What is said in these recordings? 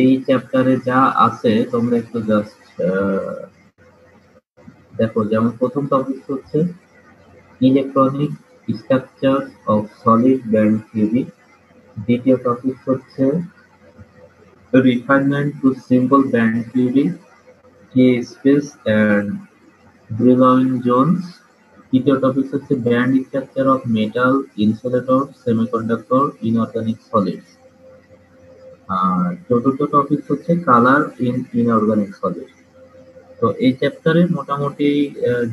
এই চ্যাপ্টারে যা আছে তোমরা একটু জাস্ট দেখো। যেমন প্রথম টপিক হচ্ছে electronic structure of solid band theory. দ্বিতীয় টপিক হচ্ছে refinement to simple band theory, K space and Brillouin Jones. তৃতীয় টপিক হচ্ছে band structure of metal, insulator, semiconductor, inorganic solids. আর চতুর্থ টপিক হচ্ছে কালার ইন ইনঅর্গানিক সলিড। তো এই চ্যাপ্টারে মোটামুটি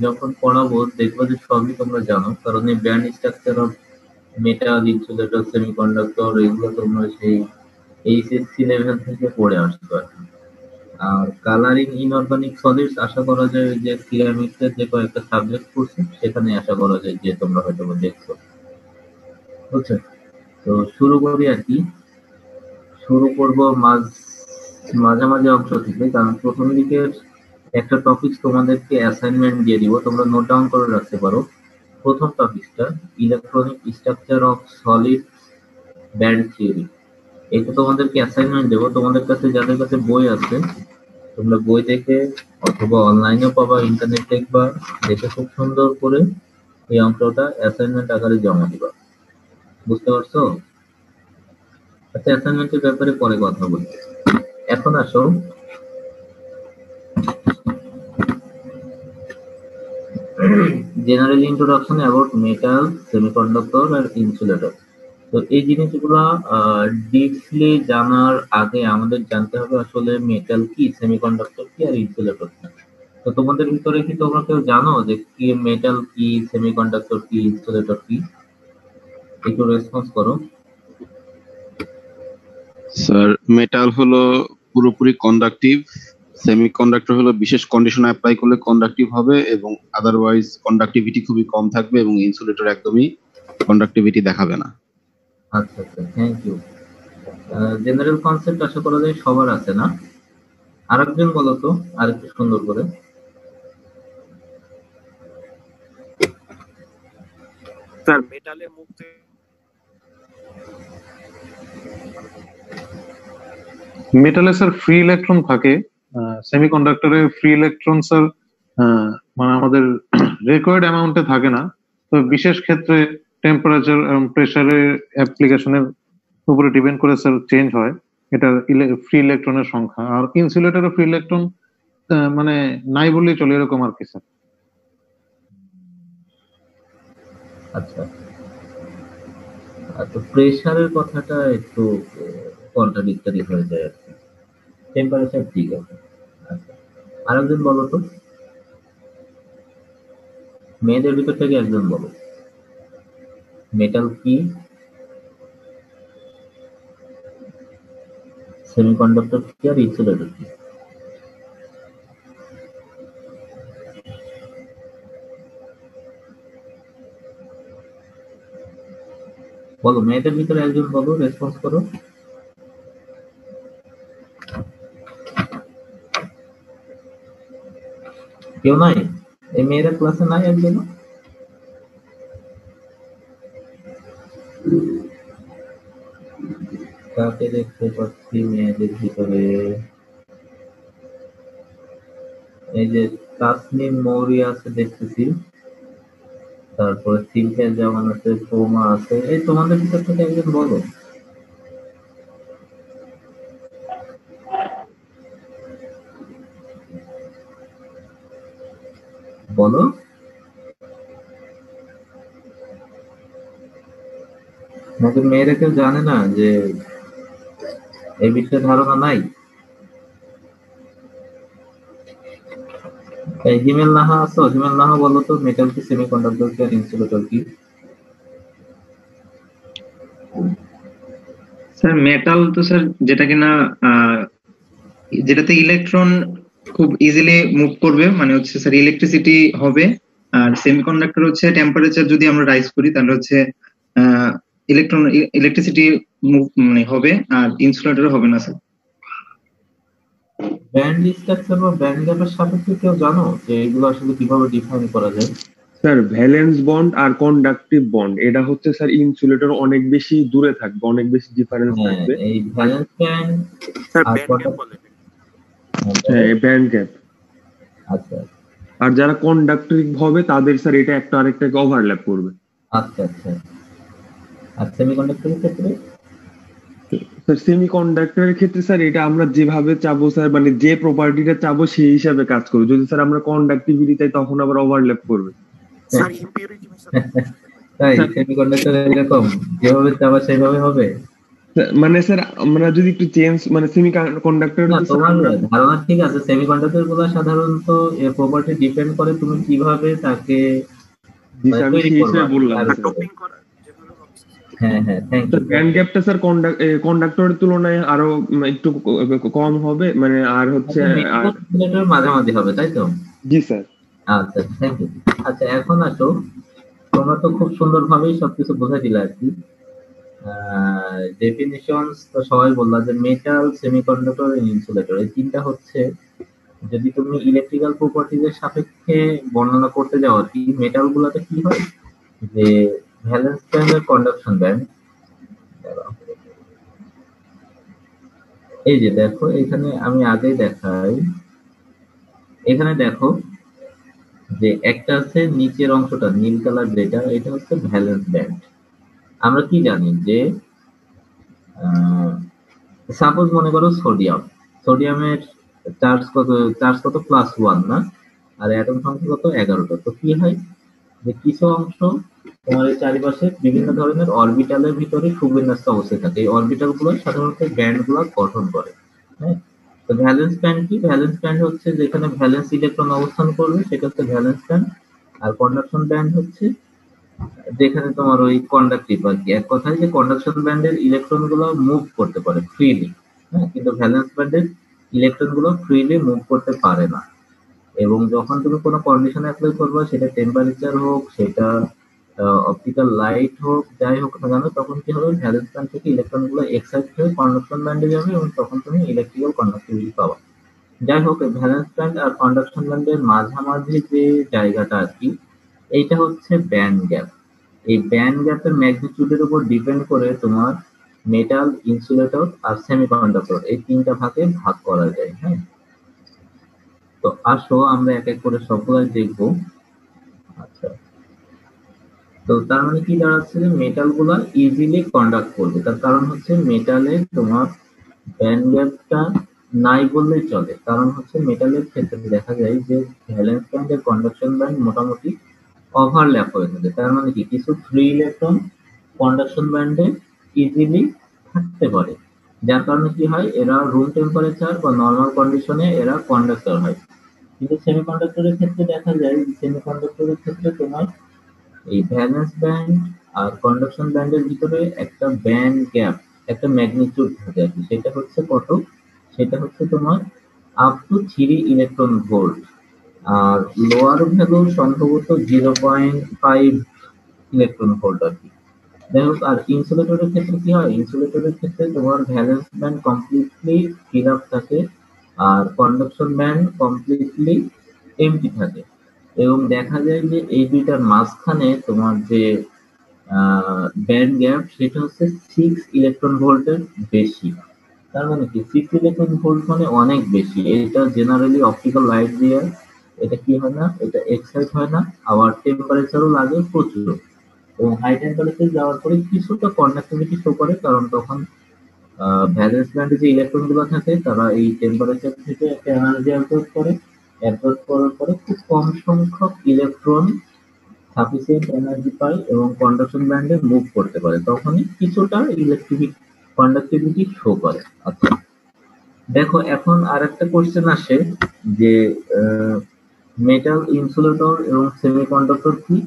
যখন পড়াবো দেখবো যে সবই তোমরা জানো, কারণ এই band structure of metal, insulator, semiconductor এগুলো তোমরা সেই এইচএসসি লেভেল থেকে পড়ে আসছো আর কি। আর কালারিং ইনঅর্গানিক সলিডস আশা করা যায় যে সিরামিক্সের যে কয়েকটা সাবজেক্ট পড়ছে সেখানে আশা করা যায় যে তোমরা হয়তো দেখছো, বুঝছো? তো শুরু করি আর কি। শুরু করব মাঝামাঝি অংশ থেকে, কারণ প্রথম দিকের একটা টপিক তোমাদেরকে অ্যাসাইনমেন্ট দিয়ে দিব, তোমরা নোট ডাউন করে রাখতে পারো। প্রথম টপিকটা electronic structure of solid band theory. এটা তোমাদেরকে অ্যাসাইনমেন্ট দেবো। তোমাদের কাছে যাদের কাছে বই আছে তোমরা বই দেখে অথবা অনলাইনেও পাবা, ইন্টারনেট দেখবা, দেখে খুব সুন্দর করে এই অঙ্কটা অ্যাসাইনমেন্ট আকারে জমা দিবা। বুঝতে পারছো? আচ্ছা, অ্যাসাইনমেন্টের ব্যাপারে পরে কথা বলছি। এখন আসো general introduction about metal, semiconductor আর ইনসুলেটর। তো এই জিনিসগুলা ডিপলি জানার আগে আমাদের জানতে হবে আসলে মেটাল কি, সেমিকন্ডাক্টর কি আর ইনসুলেটর কি। তো তোমাদের ভিতরে কি তোমরা কেউ জানো যে কি মেটাল কি, সেমিকন্ডাক্টর কি, ইনসুলেটর কি? একটু রেসপন্স করো। স্যার, মেটাল হলো পুরোপুরি কন্ডাক্টিভ, সেমিকন্ডাক্টর হলো বিশেষ কন্ডিশন অ্যাপ্লাই করলে কন্ডাক্টিভ হবে এবং আদারওয়াইজ কন্ডাক্টিভিটি খুবই কম থাকবে, এবং ইনসুলেটর একদমই কন্ডাক্টিভিটি দেখাবে না। আচ্ছা আচ্ছা, থ্যাংক ইউ। জেনারেল কনসেপ্ট আশা করা যায় সবার আছে না? আরেকজন বলো তো আরেকটু সুন্দর করে। স্যার মেটালের মুক্তি মেটালে স্যার ফ্রি ইলেকট্রন থাকে, সেমিকন্ডাক্টরে ফ্রি ইলেকট্রন স্যার মানে আমাদের রেকর্ড অ্যামাউন্টে থাকে না। তো বিশেষ ক্ষেত্রে টেম্পারেচার প্রেসারের অ্যাপ্লিকেশনের উপরে ডিপেন্ড করে স্যার চেঞ্জ হয় এটা ফ্রি ইলেকট্রনের সংখ্যা। আর ইনসুলেটরে ফ্রি ইলেকট্রন মানে নাই বললেই চলে, এরকম আর কি স্যার। আচ্ছা, তো প্রেসারের কথাটা একটু কন্ট্রাডিক্টরি হয়ে যায় আর কি। টেম্পারেচার ঠিক আছে। আচ্ছা, আরেকজন বলো তো, মেয়েদের ভিতর থেকে একজন বলো, মেটাল কি, সেমিকন্ডাক্টর কি আর ইনসুলেটর কি? বলো, মেয়েদের ভিতরে একজন বলো, রেসপন্স করো। কেউ নাই? এই মেয়েরা ক্লাসে নাই একজন? কাকে দেখতে পাচ্ছি মেয়েদের ভিতরে? এই যে তাসনিম মৌরি আছে দেখতেছি, তারপরে সিলফিয়া জামান আছে, সোমা আছে। এই তোমাদের ভিতর থেকে একজন বলো। বলো। নাকি মেয়েরা কেউ জানে না যে এই বিষয়ে ধারণা নাই? এই হিমেল নাহা আছো? হিমেল নাহা বলো তো, মেটাল কি, সেমিকন্ডাক্টর কি আর ইনসুলেটর কি? স্যার মেটাল তো স্যার যেটা কিনা যেটাতে ইলেকট্রন খুব ইজিলি মুভ করবে, মানে হচ্ছে স্যার ইলেকট্রিসিটি হবে। আর সেমিকন্ডাক্টর হচ্ছে টেম্পারেচার যদি আমরা রাইজ করি তাহলে হচ্ছে ইলেকট্রিসিটি মুভ মানে হবে, আর ইনসুলেটর হবে না স্যার। ব্যান্ড স্ট্রাকচার বা ব্যান্ড গ্যাপের সাপেক্ষে কেউ জানো যে এগুলো আসলে কিভাবে ডিফাইন করা যায়? স্যার ভ্যালেন্স বন্ড আর কন্ডাকটিভ বন্ড এটা হচ্ছে স্যার ইনসুলেটর অনেক বেশি দূরে থাকবে, অনেক বেশি ডিফারেন্স হ্যাঁ, থাকবে। এই ভ্যালেন্স ব্যান্ড স্যার আর ব্যান্ড গ্যাপ বলে। হ্যাঁ ব্যান্ড গ্যাপ। আচ্ছা আর যারা কন্ডাক্টিভ হবে তাদের স্যার এটা একটা আরেকটাকে ওভারল্যাপ করবে। আচ্ছা আচ্ছা। আর সেমিকন্ডাক্টরের ক্ষেত্রে স্যার সেমিকন্ডাক্টরের ক্ষেত্রে স্যার এটা আমরা যেভাবে চাবো স্যার, মানে যে প্রপার্টিটা চাবো সেই হিসাবে কাজ করবে। যদি স্যার আমরা কন্ডাক্টিভিটি চাই তখন আবার ওভারল্যাপ করবে। স্যার ইম্পিউরিটি মেথড তাই সেমিকন্ডাক্টর এরকম যেভাবে চাবা সেভাবে হবে? মানে স্যার আমরা যদি একটু চেঞ্জ, মানে সেমিকন্ডাক্টর না, তোমার ধারণা ঠিক আছে। সেমিকন্ডাক্টর গুলো সাধারণত এর প্রপার্টি ডিপেন্ড করে তুমি কিভাবে তাকে আমি তৈরি সেই করবা। হিসেবে বললাম। টপিং করা যেগুলো হচ্ছে। হ্যাঁ হ্যাঁ, থ্যাংক ইউ। ব্যান্ড গ্যাপটা স্যার কন্ডাক্টরের তুলনায় আরো একটু কম হবে, মানে আর হচ্ছে মাঝামাঝি হবে, তাই তো? জি স্যার। আচ্ছা, থ্যাংক ইউ। আচ্ছা, এখন আসো, তোমরা তো খুব সুন্দরভাবেই সবকিছু বোঝাই দিলে আর কি। ডেফিনিশনস তো সবাই বললা যে মেটাল, সেমিকন্ডাক্টর, ইনসুলেটর, এই তিনটা হচ্ছে যদি তুমি ইলেকট্রিক্যাল প্রপার্টিজের সাপেক্ষে বর্ণনা করতে যাও আর কি, মেটাল গুলাতে কি হয় যে ভ্যালেন্স ব্যান্ড আর কন্ডাকশন ব্যান্ড। এই যে দেখো, এখানে আমি আগেই দেখাই, এখানে দেখো যে একটা আছে নিচের অংশটা নীল কালার, যেটা এটা হচ্ছে ভ্যালেন্স ব্যান্ড। আমরা কি জানি যে সাপোজ মনে করো সোডিয়ামের চার্জ কত +1 না, আর অ্যাটম সংখ্যা কত 11টা। তো কি হয় যে কিছু অংশ তোমার এই চারিপাশে বিভিন্ন ধরনের অরবিটালের ভিতরে সুবিন্যস্ত অবস্থায় থাকে। এই অরবিটাল গুলো সাধারণত ব্যান্ড গুলো গঠন করে। হ্যাঁ, তো ভ্যালেন্স ব্যান্ড কি? ভ্যালেন্স ব্যান্ড হচ্ছে যেখানে ভ্যালেন্স ইলেকট্রন অবস্থান করবে সেটা হচ্ছে ভ্যালেন্স ব্যান্ড। আর কন্ডাকশন ব্যান্ড হচ্ছে যেখানে তোমার ওই কন্ডাক্টিভ আর কি। এক কথায় যে কন্ডাকশন ব্যান্ডের ইলেকট্রন গুলো মুভ করতে পারে ফ্রিলি, হ্যাঁ, কিন্তু ভ্যালেন্স ব্যান্ডের ইলেকট্রন গুলো ফ্রিলি মুভ করতে পারে না। এবং যখন তুমি কোনো কন্ডিশন অ্যাপ্লাই করবে, সেটা টেম্পারেচার হোক, সেটা অপটিক্যাল লাইট হোক, যাই হোক না কেন, তখন কি হবে, ভ্যালেন্স ব্যান্ড থেকে ইলেকট্রন গুলো এক্সাইট হয়ে কন্ডাকশন ব্যান্ডে যাবে এবং তখন তুমি ইলেকট্রিক্যাল কন্ডাক্টিভিটি পাবা। যাই হোক, ভ্যালেন্স ব্যান্ড আর কন্ডাকশন ব্যান্ডের মাঝামাঝি যে জায়গাটা আর কি, এইটা হচ্ছে ব্যান্ড গ্যাপ। এই ব্যান্ড গ্যাপের ম্যাগনিটিউডের উপর ডিপেন্ড করে তোমার মেটাল, ইনসুলেটর আর সেমিকন্ডাক্টর এই তিনটা ভাগে ভাগ করা যায়। হ্যাঁ, তো আসো আমরা এক এক করে সবগুলাই দেখবো। আচ্ছা, তো তার মানে কি দাঁড়াচ্ছে যে মেটাল গুলা ইজিলি কন্ডাক্ট করবে, তার কারণ হচ্ছে মেটালে তোমার ব্যান্ড গ্যাপটা নাই বললেই চলে। কারণ হচ্ছে মেটালের ক্ষেত্রে দেখা যায় যে ভ্যালেন্স ব্যান্ড আর কন্ডাকশন ব্যান্ড মোটামুটি ওভারল্যাপ হয়ে থাকে। তার মানে কি কিছু ফ্রি ইলেকট্রন কন্ডাকশন ব্যান্ডে ইজিলি থাকতে পারে, যার কারণে কি হয়, এরা রুম টেম্পারেচার বা নর্মাল কন্ডিশনে এরা কন্ডাক্টর হয়। কিন্তু সেমিকন্ডাক্টরের ক্ষেত্রে দেখা যায় যে সেমিকন্ডাক্টরের ক্ষেত্রে তোমার এই ভ্যালেন্স ব্যান্ড আর কন্ডাকশন ব্যান্ডের ভিতরে একটা ব্যান্ড গ্যাপ, একটা ম্যাগনিটিউড থাকে আর কি। সেটা হচ্ছে কত? সেটা হচ্ছে তোমার আপ টু 3 ইলেকট্রন ভোল্ট। আর লোয়ার ভ্যালু সম্ভবত 0.5 ইলেকট্রন ভোল্ট আর কি। যাই হোক, আর ইনসুলেটরের ক্ষেত্রে কি হয়, ইনসুলেটরের ক্ষেত্রে তোমার valence band completely fill up থাকে আর কন্ডাকশন ব্যান্ড কমপ্লিটলি এমটি থাকে। এবং দেখা যায় যে এই দুইটার মাঝখানে তোমার যে ব্যান্ড গ্যাপ, সেটা হচ্ছে 6 ইলেকট্রন ভোল্টের বেশি। তার মানে কি 6 ইলেকট্রন ভোল্ট মানে অনেক বেশি। এটা জেনারেলি অপটিক্যাল লাইট দিয়ে এটা কি হয় না, এটা এক্সাইট হয় না, আবার টেম্পারেচারও লাগে প্রচুর। এবং হাই টেম্পারেচার যাওয়ার পরে কিছুটা কন্ডাক্টিভিটি শো করে, কারণ তখন ভ্যালেন্স ব্যান্ডে যে ইলেকট্রন গুলো থাকে তারা এই টেম্পারেচার থেকে একটা এনার্জি অ্যাবজর্ব করে। অ্যাবজর্ব করার পরে খুব কম সংখ্যক ইলেকট্রন সাফিসিয়েন্ট এনার্জি পায় এবং কন্ডাকশন ব্যান্ডে মুভ করতে পারে, তখনই কিছুটা ইলেকট্রিক কন্ডাক্টিভিটি শো করে। আচ্ছা, দেখো এখন আর একটা কোশ্চেন আসে যে মেটাল, ইনসুলেটর এবং সেমিকন্ডাক্টর কি,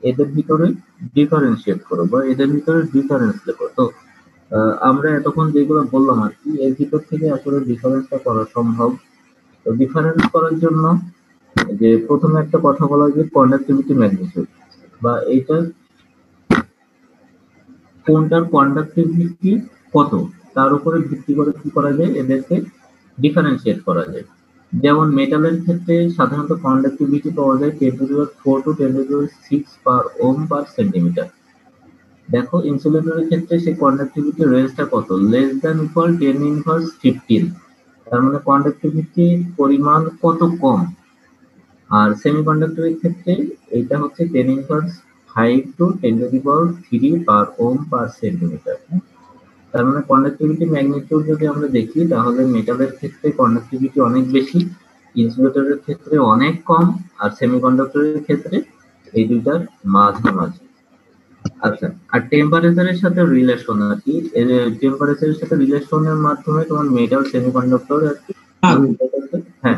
এদের ভিতরে ডিফারেন্সিয়েট করো বা এদের ভিতরে ডিফারেন্স লেখো। তো আমরা এতক্ষণ যেগুলো বললাম আর কি, এর ভিতর থেকে আসলে ডিফারেন্সটা করা সম্ভব। তো ডিফারেন্স করার জন্য যে প্রথমে একটা কথা বলা হয় যে কন্ডাক্টিভিটি ম্যাগনিটিউড, বা এইটা কোনটার কন্ডাক্টিভিটি কত তার উপরে ভিত্তি করে কি করা যায়, এদেরকে ডিফারেন্সিয়েট করা যায়। যেমন মেটালের ক্ষেত্রে সাধারণত কন্ডাক্টিভিটি পাওয়া যায় 10⁴ to 10⁶ per ohm per centimetre. দেখো ইনসুলেটরের ক্ষেত্রে সেই কন্ডাক্টিভিটি রেঞ্জটা কত, লেস দ্যান ইকুয়াল 10⁻15। তার মানে কন্ডাক্টিভিটির পরিমাণ কত কম। আর সেমিকন্ডাক্টরের ক্ষেত্রে এটা হচ্ছে 10⁵ to 10⁻³ per ohm per centimetre. তার মানে কন্ডাক্টিভিটি ম্যাগনিটিউড যদি আমরা দেখি তাহলে মেটালের ক্ষেত্রে কন্ডাক্টিভিটি অনেক বেশি, ইনসুলেটরের ক্ষেত্রে অনেক কম, আর সেমিকন্ডাক্টরের ক্ষেত্রে এই দুইটার মাঝামাঝি। আচ্ছা, আর টেম্পারেচারের সাথে রিলেশন আর কি, টেম্পারেচারের সাথে রিলেশনের মাধ্যমে তোমার মেটাল সেমিকন্ডাক্টর আর কি। হ্যাঁ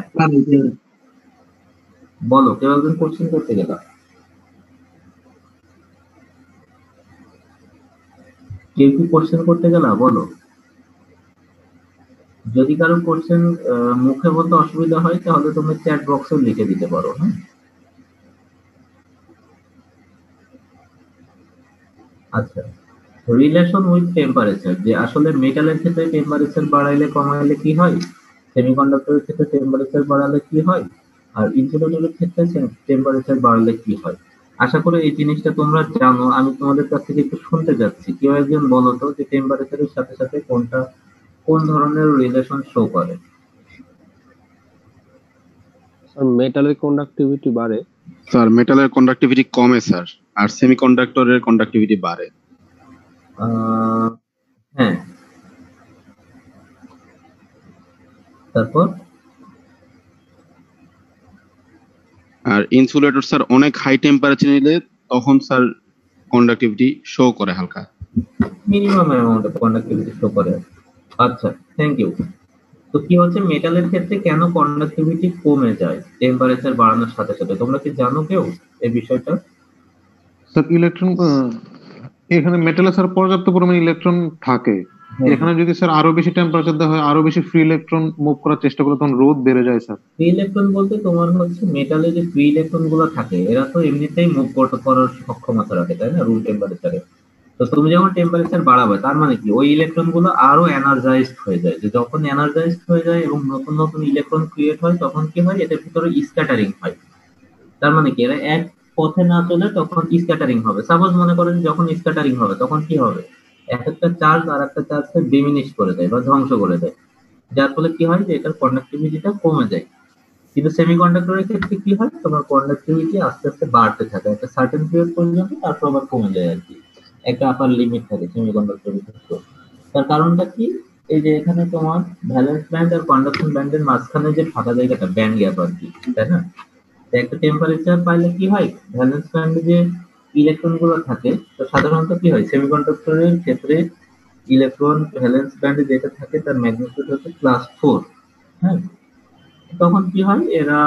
বলো, কেউ একজন কোশ্চেন করতে গেলাম, কেউ কি কোশ্চেন করতে গেলা বলো। যদি কারো কোশ্চেন মুখে বলতে অসুবিধা হয় তাহলে তুমি চ্যাট বক্সে লিখে দিতে পারো। হ্যাঁ আচ্ছা, রিলেশন উইথ টেম্পারেচার, যে আসলে মেটালের ক্ষেত্রে টেম্পারেচার বাড়াইলে কমাইলে কি হয়, সেমিকন্ডাক্টরের ক্ষেত্রে টেম্পারেচার বাড়ালে কি হয়, আর ইনসুলেটরের ক্ষেত্রে টেম্পারেচার বাড়ালে কি হয়। আশা করি এই জিনিসটা তোমরা জানো। আমি তোমাদের কাছ থেকে একটু শুনতে যাচ্ছি, কেউ একজন বলো তো যে টেম্পারেচারের সাথে সাথে কোনটা কোন ধরনের রিলেশন শো করে। মেটালের কন্ডাক্টিভিটি বাড়ে স্যার মেটালের কন্ডাক্টিভিটি কমে স্যার, আর সেমিকন্ডাক্টরের কন্ডাক্টিভিটি বাড়ে। হ্যাঁ, তারপর আর ইনসুলেটর স্যার অনেক হাই টেম্পারেচার নিলে তখন স্যার কন্ডাক্টিভিটি শো করে হালকা, minimum amount of conductivity show করে। আচ্ছা, থ্যাংক ইউ। তো কি হচ্ছে মেটালের ক্ষেত্রে কেন কন্ডাক্টিভিটি কমে যায় টেম্পারেচার বাড়ানোর সাথে সাথে, তোমরা কি জানো কেউ এই বিষয়টা? স্যার ইলেকট্রন এখানে মেটালে স্যার পর্যাপ্ত পরিমাণে ইলেকট্রন থাকে। এখানে যদি স্যার আরো বেশি টেম্পারেচার দেওয়া হয়, আরো বেশি ফ্রি ইলেকট্রন মুভ করার চেষ্টা করে, তখন রোধ বেড়ে যায় স্যার। ফ্রি ইলেকট্রন বলতে তোমার হচ্ছে মেটালে যে ফ্রি ইলেকট্রন গুলো থাকে এরা তো এমনিতেই মুভ করার সক্ষমতা রাখে, তাই না, রুম টেম্পারেচারে। তো তুমি যখন টেম্পারেচার বাড়াবে তার মানে কি ওই ইলেকট্রন গুলো আরো এনার্জাইজড হয়ে যায়, যে যখন এনার্জাইজড হয়ে যায় এবং নতুন নতুন ইলেকট্রন ক্রিয়েট হয় তখন কি হয়, এদের ভিতরে স্ক্যাটারিং হয়। তার মানে কি এরা এক পথে না চলে তখন স্ক্যাটারিং হবে। সাপোজ মনে করেন যখন স্ক্যাটারিং হবে তখন কি হবে, এক একটা চার্জ আর একটা চার্জকে ডিমিনিশ করে দেয় বা ধ্বংস করে দেয়, যার ফলে কি হয় যে এটার কন্ডাক্টিভিটিটা কমে যায়। কিন্তু সেমিকন্ডাক্টরের ক্ষেত্রে কি হয়, তোমার কন্ডাক্টিভিটি আস্তে আস্তে বাড়তে থাকে একটা সার্টেন পিরিয়ড পর্যন্ত, তারপর আবার কমে যায় আর কি। একটা আপার লিমিট থাকে সেমিকন্ডাক্টরের ক্ষেত্রে। তার কারণটা কি, এই যে এখানে তোমার ভ্যালেন্স ব্যান্ড আর কন্ডাকশন ব্যান্ডের মাঝখানে যে ফাঁকা জায়গাটা, ব্যান্ড গ্যাপ আর কি, তাই না। একটা টেম্পারেচার পাইলে কি হয়, ভ্যালেন্স ব্যান্ডে যে ইলেকট্রন গুলো থাকে, তো সাধারণত কি হয় সেমিকন্ডাক্টরের ক্ষেত্রে ইলেকট্রন ভ্যালেন্স ব্যান্ডে যেটা থাকে তার ম্যাগনিটিউড হচ্ছে +4। হ্যাঁ, তখন কি হয় এরা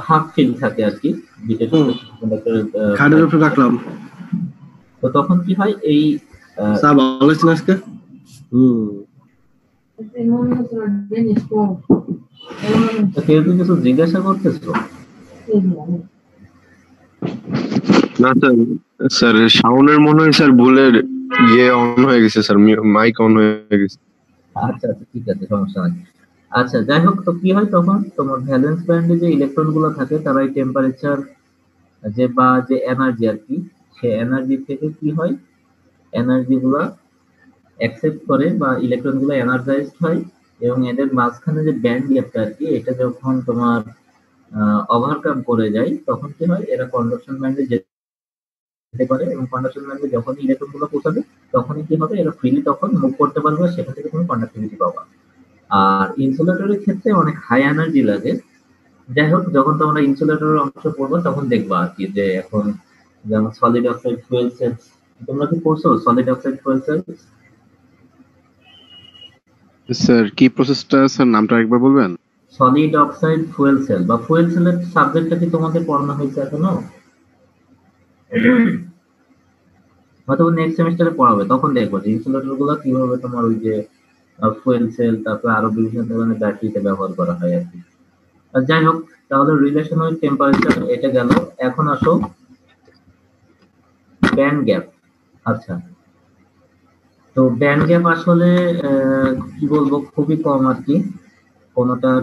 হাফ ফিল থাকে আর কি, বিশেষ করে সেমিকন্ডাক্টরের খাটের উপরে রাখলাম। তো তখন কি হয় এই স্যার ভালো আছেন আজকে? কেউ কি কিছু জিজ্ঞাসা করতেছো? না স্যার, স্যার সাউন্ডের মনে হয় স্যার ভুলের অন হয়ে গেছে স্যার, মাইক অন হয়ে গেছে। আচ্ছা আচ্ছা, ঠিক আছে, সমস্যা নাই। আচ্ছা, যাই হোক, তো কি হয় তখন তোমার ভ্যালেন্স ব্যান্ডে যে ইলেকট্রন গুলো থাকে তারা এই টেম্পারেচার যে এনার্জি আর কি, সে এনার্জি থেকে কি হয়, এনার্জি গুলা অ্যাকসেপ্ট করে বা ইলেকট্রন গুলো এনার্জাইজড হয়, এবং এদের মাঝখানে যে ব্যান্ড গ্যাপটা আর কি, এটা যখন তোমার ওভারকাম করে যায় তখন কি হয়, এরা কন্ডাকশন ব্যান্ডে যেতে পারে, এবং কন্ডাকশন ব্যান্ডে যখন ইলেকট্রন গুলো পৌঁছাবে তখনই কি হবে, এরা ফ্রিলি তখন মুভ করতে পারবে, সেখান থেকে তুমি কন্ডাক্টিভিটি পাবা। আর ইনসুলেটরের ক্ষেত্রে অনেক হাই এনার্জি লাগে। যাই হোক, যখন তোমরা ইনসুলেটরের অংশ পড়বে তখন দেখবা আর কি, যে এখন যেমন সলিড অক্সাইড ফুয়েল সেলস, তোমরা কি পড়ছো solid oxide fuel cells? Sir কি প্রসেসটা স্যার, নামটা একবার বলবেন? সলিড অক্সাইড ফুয়েল সেল বা ফুয়েল সেলের সাবজেক্টটা কি তোমাদের পড়ানো হয়েছে এখনো? হয়তো নেক্সট সেমিস্টারে পড়াবে, তখন দেখবো যে ইনসুলেটর গুলো কিভাবে তোমার ওই যে ফুয়েল সেল, তারপরে আরো বিভিন্ন ধরনের ব্যাটারিতে ব্যবহার করা হয় আর কি। যাই হোক, তাহলে রিলেশন উইথ টেম্পারেচার এটা গেল। এখন আসো ব্যান্ড গ্যাপ। আচ্ছা, তো ব্যান্ড গ্যাপ আসলে কি বলবো, খুবই কম আর কি, কোনটার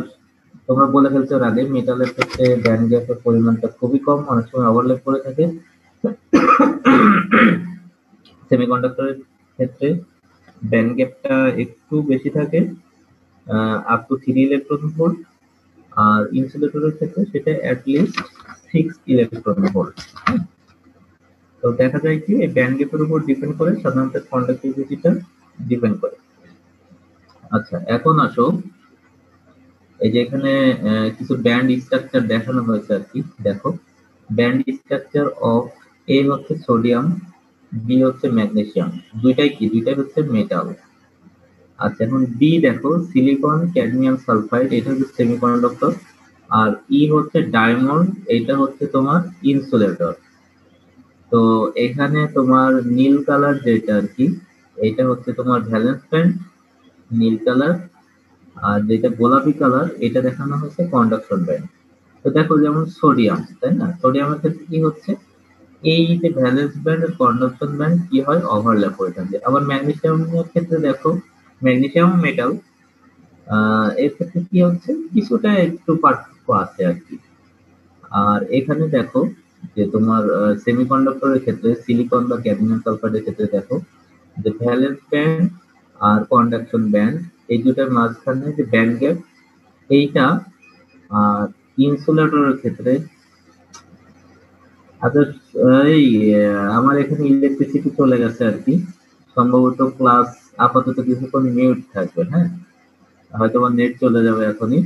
তোমরা বলে ফেলছো এর আগে, মেটালের ক্ষেত্রে ব্যান্ড গ্যাপের পরিমাণটা খুবই কম, অনেক সময় ওভারল্যাপ করে থাকে। সেমিকন্ডাক্টরের ক্ষেত্রে ব্যান্ড গ্যাপটা একটু বেশি থাকে, আপ টু 3 ইলেকট্রন ভোল্ট, আর ইনসুলেটরের ক্ষেত্রে সেটা অ্যাটলিস্ট 6 ইলেকট্রন ভোল্ট। তো দেখা যায় কি এই ব্যান্ড গ্যাপের উপর ডিপেন্ড করে সাধারণত কন্ডাক্টিভিটিটা ডিপেন্ড করে। আচ্ছা, এখন আসো এই যে এখানে কিছু ব্যান্ড স্ট্রাকচার দেখানো হয়েছে আর কি। দেখো, ব্যান্ড স্ট্রাকচার অফ এ হচ্ছে সোডিয়াম, বি হচ্ছে ম্যাগনেসিয়াম, দুইটাই হচ্ছে মেটাল। আচ্ছা, এখন বি দেখো, সিলিকন ক্যাডমিয়াম সালফাইড, এটা হচ্ছে সেমিকন্ডাক্টর, আর ই হচ্ছে ডায়মন্ড, এটা হচ্ছে তোমার ইনসুলেটর। তো এখানে তোমার নীল কালার যেটা আর কি, এটা হচ্ছে তোমার ভ্যালেন্স ব্যান্ড, নীল কালার, আর যেটা গোলাপি কালার এটা দেখানো হচ্ছে কন্ডাকশন ব্যান্ড। তো দেখো যেমন সোডিয়াম, তাই না, সোডিয়ামের ক্ষেত্রে কি হচ্ছে, এই যে ভ্যালেন্স ব্যান্ড আর কন্ডাকশন ব্যান্ড কি হয়, ওভারল্যাপ হয়ে থাকে। আবার ম্যাগনেসিয়ামের ক্ষেত্রে দেখো, ম্যাগনেসিয়াম মেটাল, এর ক্ষেত্রে কি হচ্ছে, কিছুটা একটু পার্থক্য আছে আর কি। আর এখানে দেখো যে তোমার সেমিকন্ডাক্টরের ক্ষেত্রে সিলিকন বা ক্যাডমিয়াম সালফাইডের ক্ষেত্রে দেখো যে ভ্যালেন্স ব্যান্ড আর কন্ডাকশন ব্যান্ড, এই দুটার মাঝখানে যে ব্যান্ড গ্যাপ এইটা, আর ইনসুলেটরের ক্ষেত্রে। আচ্ছা, এই আমার এখানে ইলেকট্রিসিটি চলে গেছে আর কি, সম্ভবত ক্লাস আপাতত কিছুক্ষণ মিউট থাকবে, হ্যাঁ, হয়তো আমার নেট চলে যাবে এখনই।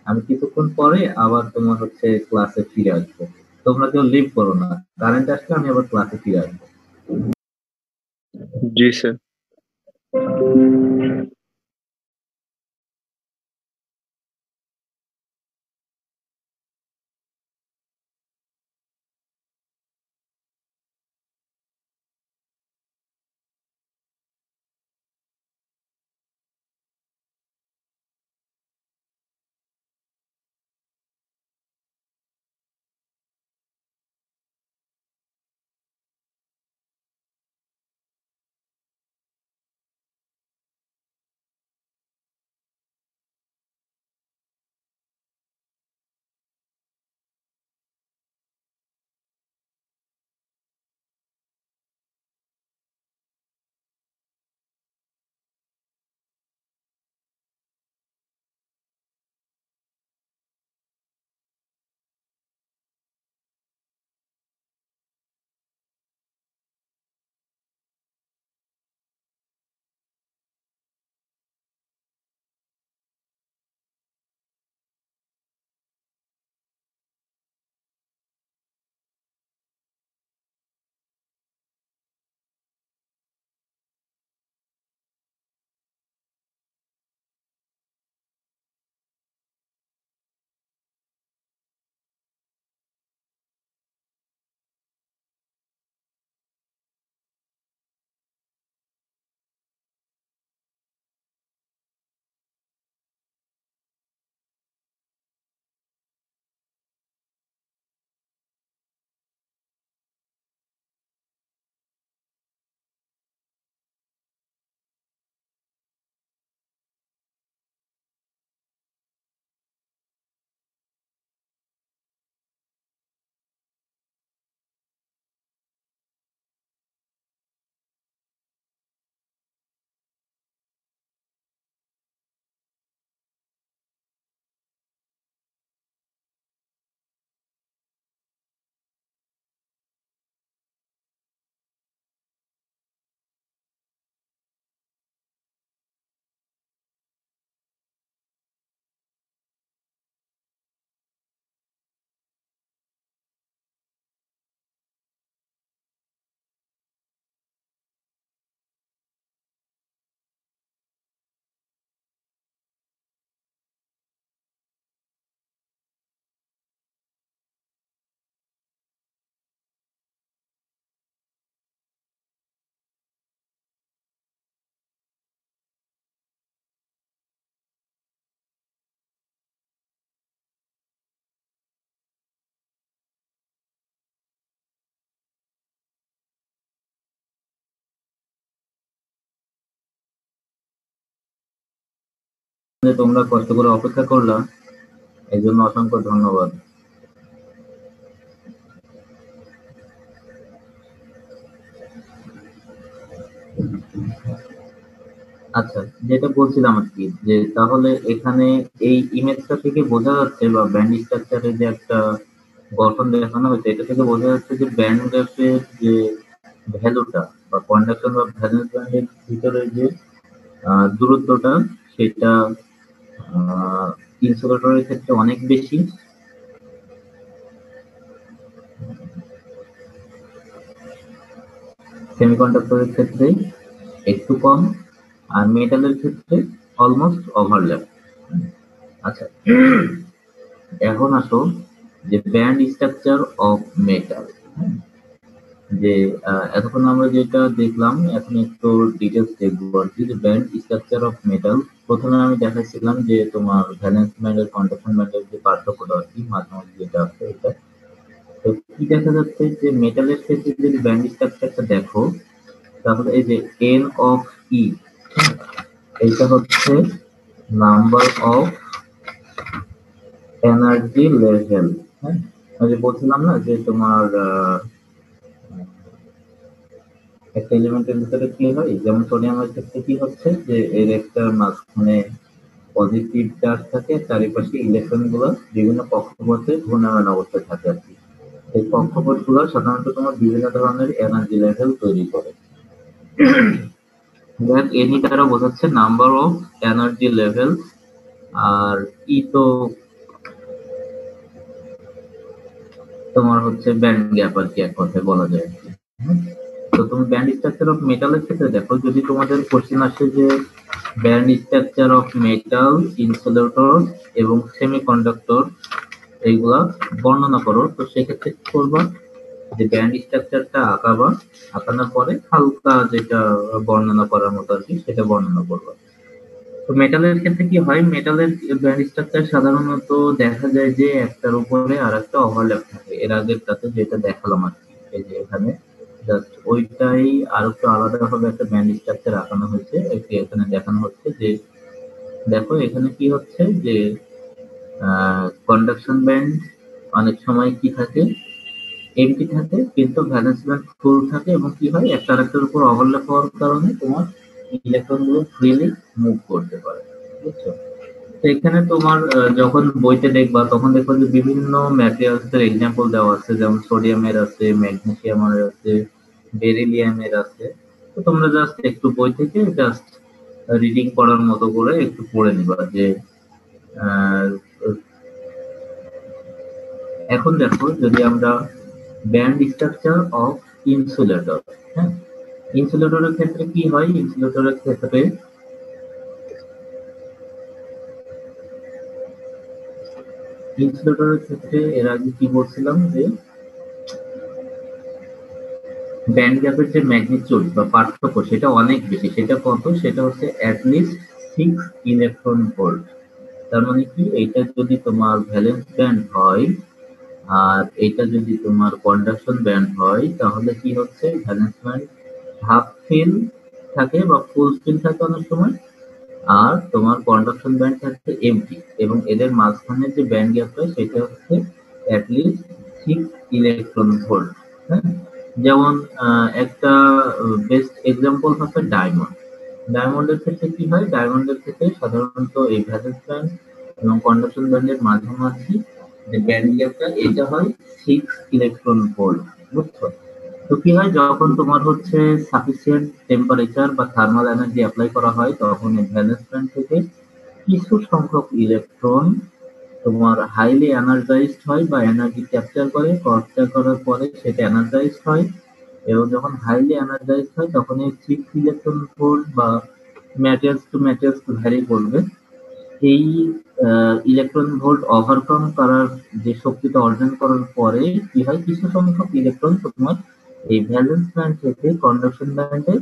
আমি কিছুক্ষণ পরে আবার তোমার হচ্ছে ক্লাসে ফিরে আসবো, তোমরা কেউ লিভ করো না, কারেন্ট আসলে আমি আবার ক্লাসে ফিরে আসবো। জি স্যার। যে তোমরা কষ্ট করে অপেক্ষা করলা, এই জন্য অসংখ্য ধন্যবাদ। আচ্ছা, যেটা বলছিলাম আর কি, যে তাহলে এখানে এই ইমেজটা থেকে বোঝা যাচ্ছে বা ব্যান্ড স্ট্রাকচারের যে একটা গঠন দেখানো হয়েছে, এটা থেকে বোঝা যাচ্ছে যে ব্যান্ড গ্যাপের যে ভ্যালুটা বা কন্ডাকশন বা ভ্যালেন্স ব্যান্ডের ভিতরে যে দূরত্বটা, সেটা ইনসুলেটরের ক্ষেত্রে অনেক বেশি, সেমিকন্ডাক্টরের ক্ষেত্রে একটু কম, আর মেটালের ক্ষেত্রে অলমোস্ট ওভারল্যাপ। আচ্ছা, এখন আসো যে ব্যান্ড স্ট্রাকচার অফ মেটাল, যে এতক্ষণ আমরা যেটা দেখলাম, এখন একটু ডিটেলস দেখবো আর কি, যে ব্যান্ড স্ট্রাকচার অফ মেটাল। প্রথমে আমি দেখাচ্ছিলাম যে তোমার ভ্যালেন্স ব্যান্ডের কন্ডাকশন ব্যান্ডের যে পার্থক্যটা আর কি, মাঝামাঝি যেটা আছে এটা। তো কি দেখা যাচ্ছে যে মেটালের ক্ষেত্রে যদি ব্যান্ড স্ট্রাকচারটা দেখো, তাহলে এই যে এন অফ ই, এইটা হচ্ছে নাম্বার অফ এনার্জি লেভেল। হ্যাঁ, আমি যে বলছিলাম না যে তোমার একটা এলিমেন্টের ভিতরে কি হয়, যেমন সোডিয়ামের ক্ষেত্রে কি হচ্ছে যে এর একটা মাঝখানে পজিটিভ চার্জ থাকে, চারিপাশে ইলেকট্রন গুলো বিভিন্ন কক্ষপথে ঘূর্ণায়মান অবস্থায় থাকে আর কি। এই কক্ষপথ গুলো সাধারণত তোমার বিভিন্ন ধরনের এনার্জি লেভেল তৈরি করে। এনি দ্বারা বোঝাচ্ছে নাম্বার অফ এনার্জি লেভেল, আর ই তো তোমার হচ্ছে ব্যান্ড গ্যাপ আর কি, এক কথায় বলা যায় আর কি। তো তুমি ব্যান্ড স্ট্রাকচার অফ মেটালের ক্ষেত্রে দেখো, যদি তোমাদের কোশ্চেন আসে যে band structure of metal, insulator এবং সেমিকন্ডাক্টর এইগুলা বর্ণনা করো, তো সেক্ষেত্রে কি করবা, যে ব্যান্ড স্ট্রাকচারটা আঁকাবা, আঁকানোর পরে হালকা যেটা বর্ণনা করার মতো আর কি, সেটা বর্ণনা করবা। তো মেটালের ক্ষেত্রে কি হয়, মেটালের ব্যান্ড স্ট্রাকচার সাধারণত দেখা যায় যে একটার উপরে আর একটা ওভারল্যাপ থাকে, এর আগেরটাতে যেটা দেখালাম আর কি, এই যে এখানে জাস্ট ওইটাই আর একটু আলাদা ভাবে একটা ব্যান্ড স্ট্রাকচার আঁকানো হয়েছে, একটি এখানে দেখানো হচ্ছে যে দেখো এখানে কি হচ্ছে যে কন্ডাকশন ব্যান্ড অনেক সময় কি থাকে, এমটি থাকে, কিন্তু ভ্যালেন্স ব্যান্ড ফুল থাকে, এবং কি হয় একটা আরেকটার উপর ওভারল্যাপ হওয়ার কারণে তোমার ইলেকট্রন গুলো ফ্রিলি মুভ করতে পারে, বুঝছো? তো এখানে তোমার যখন বইতে দেখবা তখন দেখবা যে বিভিন্ন ম্যাটেরিয়ালস এর এক্সাম্পল দেওয়া আছে, যেমন সোডিয়ামের আছে, ম্যাগনেসিয়ামের আছে, বেরিলিয়ামের আছে। তো তোমরা জাস্ট একটু বই থেকে জাস্ট রিডিং করার মতো করে একটু পড়ে নিবা যে আহ, এখন দেখো যদি আমরা ব্যান্ড স্ট্রাকচার অফ ইনসুলেটর, হ্যাঁ, ইনসুলেটরের ক্ষেত্রে কি হয়, ইনসুলেটরের ক্ষেত্রে এর আগে কি বলছিলাম যে ব্যান্ড গ্যাপের যে ম্যাগনিটিউড বা পার্থক্য সেটা অনেক বেশি, সেটা কত, সেটা হচ্ছে অ্যাটলিস্ট 6 ইলেকট্রন ভোল্ট। তার মানে কি, এইটা যদি তোমার ভ্যালেন্স ব্যান্ড হয় আর এটা যদি তোমার কন্ডাকশন ব্যান্ড হয়, তাহলে কি হচ্ছে ভ্যালেন্স ব্যান্ড হাফ ফিল থাকে বা ফুল ফিল থাকে অনেক সময়, আর তোমার কন্ডাকশন ব্যান্ড থাকে এমটি, এবং এদের মাঝখানে যে ব্যান্ড গ্যাপটা সেটা হচ্ছে অ্যাটলিস্ট 6 ইলেকট্রন ভোল্ট। হ্যাঁ, যেমন একটা বেস্ট এক্সাম্পল হচ্ছে ডায়মন্ড। ডায়মন্ডের ক্ষেত্রে কি হয়, ডায়মন্ডের ক্ষেত্রে সাধারণত এই ভ্যালেন্স ব্যান্ড এবং কন্ডাকশন ব্যান্ডের মাঝামাঝি যে ব্যান্ড গ্যাপটা, এটা হয় 6 ইলেকট্রন ভোল্ট, বুঝছো? তো কি হয়, যখন তোমার হচ্ছে সাফিসিয়েন্ট টেম্পারেচার বা থার্মাল এনার্জি অ্যাপ্লাই করা হয়, তখন এই ভ্যালেন্স ব্যান্ড থেকে কিছু সংখ্যক ইলেকট্রন তোমার হাইলি এনার্জাইজড হয় বা এনার্জি ক্যাপচার করার পরে সেটা এনার্জাইজড হয়, এবং যখন হাইলি এনার্জাইজড হয় তখন এই 6 ইলেকট্রন ভোল্ট বা ম্যাটেরিয়ালস টু ম্যাটেরিয়ালস ভ্যারি করবে, এই ইলেকট্রন ভোল্ট ওভারকাম করার যে শক্তিটা অর্জন করার পরে কি হয়, কিছু সংখ্যক ইলেকট্রন তোমার এই ভ্যালেন্স ব্যান্ড থেকে কন্ডাকশন ব্যান্ডে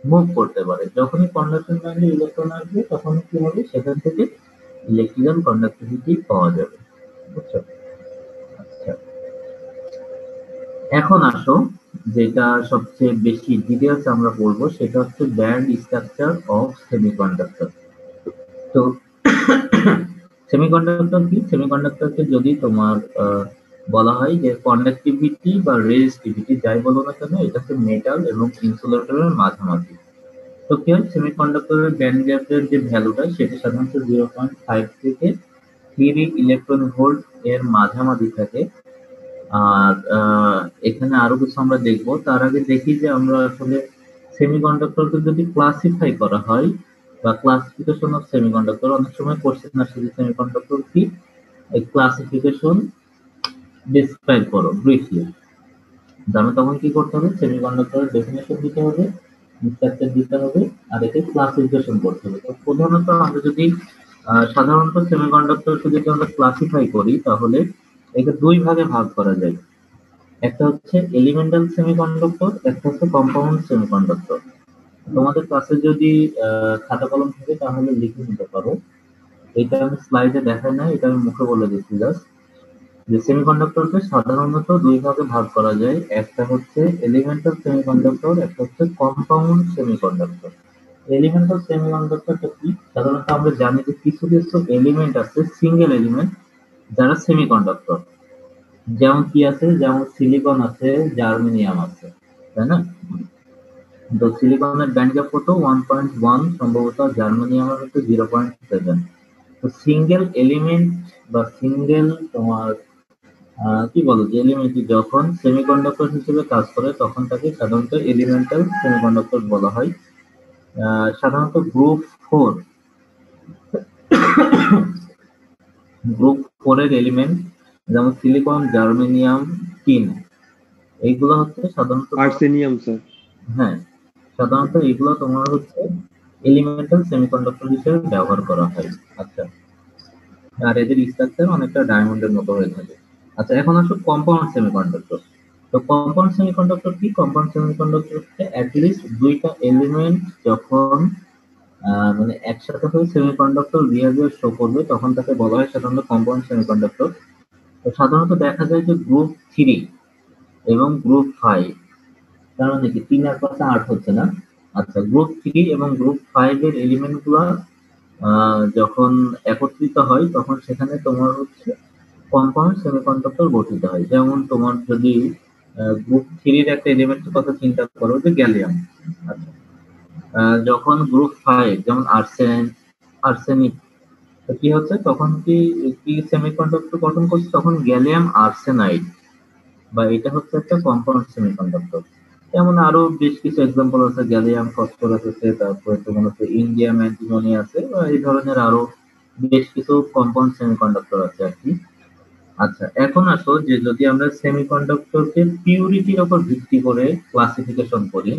মুভ করতে পারে। যখনই কন্ডাকশন ব্যান্ডে ইলেকট্রন আসবে তখন কি হবে, সেখান থেকে ইলেকট্রিক্যাল কন্ডাক্টিভিটি পাওয়া যাবে, বুঝছো? আচ্ছা, এখন আসো যেটা সবচেয়ে বেশি ডিটেলস আমরা পড়বো, সেটা হচ্ছে ব্যান্ড স্ট্রাকচার অফ সেমিকন্ডাক্টর। তো সেমিকন্ডাক্টর কি? সেমিকন্ডাক্টরকে যদি তোমার বলা হয় যে কন্ডাক্টিভিটি বা রেজিস্টিভিটি যাই বলো না কেন, এটা হচ্ছে মেটাল এবং ইনসুলেটরের মাঝামাঝি। তো কি হয়, সেমিকন্ডাক্টরের ব্যান্ড গ্যাপের যে ভ্যালুটা সেটা সাধারণত 0.5 থেকে 3 ইলেকট্রন ভোল্ট এর মাঝামাঝি থাকে। আর এখানে আরো কিছু আমরা দেখবো, তার আগে দেখি যে আমরা আসলে সেমিকন্ডাক্টরকে যদি ক্লাসিফাই করা হয় বা ক্লাসিফিকেশন অফ সেমিকন্ডাক্টর, অনেক সময় কোশ্চেন আসে যে সেমিকন্ডাক্টর কি, এই ক্লাসিফিকেশন ডিসক্রাইব করো ব্রিফলি। আমি তখন কি করতে হবে, সেমিকন্ডাক্টরের ডেফিনেশন দিতে হবে, স্ট্রাকচার দিতে হবে, আর একে ক্লাসিফিকেশন করতে হবে। তো প্রধানত আমরা যদি সাধারণত সেমিকন্ডাক্টরকে যদি আমরা ক্লাসিফাই করি তাহলে একে দুই ভাগে ভাগ করা যায়। একটা হচ্ছে এলিমেন্টাল সেমিকন্ডাক্টর, একটা হচ্ছে কম্পাউন্ড সেমিকন্ডাক্টর। তোমাদের কাছে যদি খাতা কলম থাকে তাহলে লিখে নিতে পারো। এটা আমি স্লাইডে দেখাই না, এটা আমি মুখে বলে দিচ্ছি জাস্ট। যে সেমিকন্ডাক্টরকে সাধারণত দুই ভাগে ভাগ করা যায়, একটা হচ্ছে এলিমেন্টাল সেমিকন্ডাক্টর, একটা হচ্ছে কম্পাউন্ড সেমিকন্ডাক্টর। এলিমেন্টাল সেমিকন্ডাক্টরটা কি? সাধারণত আমরা জানি যে কিছু কিছু এলিমেন্ট আছে সিঙ্গেল এলিমেন্ট যারা সেমিকন্ডাক্টর, যেমন কি আছে, যেমন সিলিকন আছে, জার্মেনিয়াম আছে, তাই না? তো সিলিকনের ব্যান্ড গ্যাপ কত? 1.1 সম্ভবত, জার্মেনিয়ামের হচ্ছে 0.7। তো সিঙ্গেল এলিমেন্ট বা সিঙ্গেল তোমার কি বলো যে এলিমেন্ট যখন সেমিকন্ডাক্টর হিসেবে কাজ করে তখন তাকে সাধারণত এলিমেন্টাল সেমিকন্ডাক্টর বলা হয়। সাধারণত গ্রুপ 4 এর এলিমেন্ট যেমন সিলিকন, জার্মেনিয়াম, টিন, এইগুলো হচ্ছে সাধারণত আর্সেনিয়াম স্যার। হ্যাঁ, সাধারণত এগুলো তোমার হচ্ছে এলিমেন্টাল সেমিকন্ডাক্টর হিসেবে ব্যবহার করা হয়। আচ্ছা, আর এদের স্ট্রাকচার অনেকটা ডায়মন্ডের মতো হয়ে থাকে। আচ্ছা, এখন আসো কম্পাউন্ড সেমিকন্ডাক্টর। তো কম্পাউন্ড সেমিকন্ডাক্টর কি? কম্পাউন্ড সেমিকন্ডাক্টর হচ্ছে অ্যাটলিস্ট দুইটা এলিমেন্ট যখন মানে একসাথে হয়ে সেমিকন্ডাক্টর বিহেভিয়ার শো করবে তখন তাকে বলা হয় সাধারণত কম্পাউন্ড সেমিকন্ডাক্টর। তো সাধারণত দেখা যায় যে গ্রুপ 3 এবং গ্রুপ 5, তার মানে কি 3 আর 5 8 হচ্ছে না? আচ্ছা, গ্রুপ 3 এবং গ্রুপ 5 এর এলিমেন্ট গুলা যখন একত্রিত হয় তখন সেখানে তোমার হচ্ছে কম্পাউন্ড সেমিকন্ডাক্টর গঠিত হয়। যেমন তোমার যদি গ্রুপ 3 এর একটা এলিমেন্টের কথা চিন্তা করো যে গ্যালিয়াম। আচ্ছা, যখন গ্রুপ 5 যেমন আর্সেনিক, তো কি হচ্ছে তখন কি সেমিকন্ডাক্টর গঠন করছে, তখন গ্যালিয়াম আর্সেনাইড, বা এটা হচ্ছে একটা কম্পাউন্ড সেমিকন্ডাক্টর। যেমন আরো বেশ কিছু এক্সাম্পল আছে, গ্যালিয়াম ফসফরাস আছে, তারপরে তোমার হচ্ছে ইন্ডিয়াম অ্যান্টিমনি আছে, বা এই ধরনের আরো বেশ কিছু কম্পাউন্ড সেমিকন্ডাক্টর আছে আর কি। আচ্ছা, এখন আসো যে যদি আমরা সেমিকন্ডাক্টরকে পিউরিটির উপর ভিত্তি করে ক্লাসিফিকেশন করি,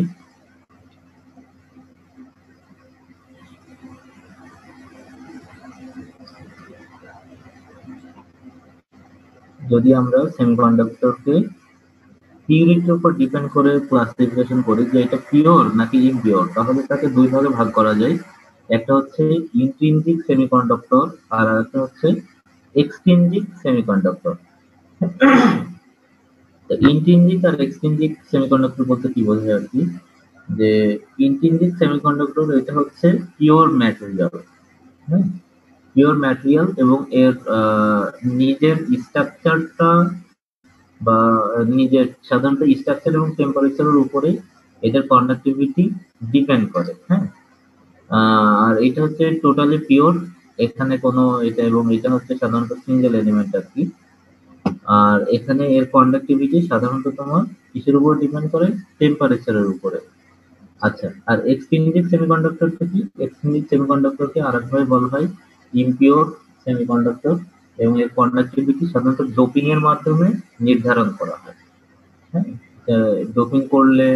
যদি আমরা সেমিকন্ডাক্টরকে পিউরিটির উপর ডিপেন্ড করে ক্লাসিফিকেশন করি যে এটা পিওর নাকি ইমপিওর, তাহলে তাকে দুই ভাগে ভাগ করা যায়। একটা হচ্ছে ইন্ট্রিনজিক সেমিকন্ডাক্টর আর একটা হচ্ছে এক্সট্রিনজিক সেমিকন্ডাক্টর। ইন্ট্রিনজিক আর এক্সট্রিনজিক সেমিকন্ডাক্টর বলতে কি বোঝায় আর কি, যে ইন্ট্রিনজিক সেমিকন্ডাক্টর এটা হচ্ছে পিওর ম্যাটেরিয়াল, হ্যাঁ, পিওর ম্যাটেরিয়াল, এবং এর নিজের স্ট্রাকচারটা বা নিজের সাধারণত স্ট্রাকচার এবং টেম্পারেচারের উপরে এটার কন্ডাক্টিভিটি ডিপেন্ড করে। হ্যাঁ, আর এটা হচ্ছে টোটালি পিওর, এখানে কোনো এটা, এবং এটা হচ্ছে সাধারণত সিঙ্গেল এলিমেন্ট আর কি। আর এখানে এর কন্ডাক্টিভিটি সাধারণত তোমার কিসের উপর ডিপেন্ড করে? টেম্পারেচারের উপরে। আচ্ছা, আর এক্সট্রিনজিক সেমিকন্ডাক্টরটা কি? এক্সট্রিনজিক সেমিকন্ডাক্টরকে আরেকভাবে বলা হয় ইমপিওর সেমিকন্ডাক্টর, এবং এর কন্ডাক্টিভিটি সাধারণত ডোপিং এর মাধ্যমে নির্ধারণ করা হয়। হ্যাঁ, ডোপিং করলে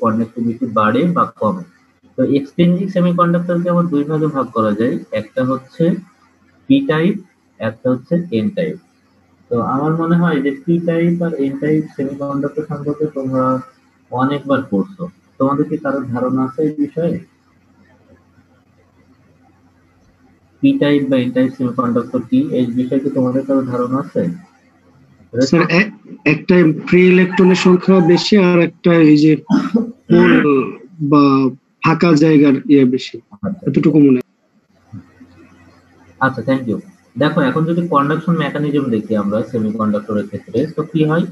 কন্ডাক্টিভিটি বাড়ে বা কমে। তো এক্সট্রিনজিক সেমিকন্ডাক্টরকে আবার দুই ভাগে ভাগ করা যায়, একটা হচ্ছে পি টাইপ, একটা হচ্ছে এন টাইপ। তো আমার মনে হয় যে পি টাইপ আর এন টাইপ সেমিকন্ডাক্টর সম্পর্কে তোমরা অনেকবার পড়ছো। তোমাদের কি কারো ধারণা আছে এই বিষয়ে? পি টাইপ বা এন টাইপ সেমিকন্ডাক্টর কি, এই বিষয়ে কি তোমাদের কারো ধারণা আছে? স্যার একটা ফ্রি ইলেকট্রনের সংখ্যা বেশি আর একটা এই যে হোল বা ফাঁকা জায়গার বেশি, এতটুকু মনে হয়। আচ্ছা, থ্যাংক ইউ। দেখো এখন যদি কন্ডাকশন মেকানিজম দেখি আমরা সেমিকন্ডাক্টরের ক্ষেত্রে, তো কি হয়?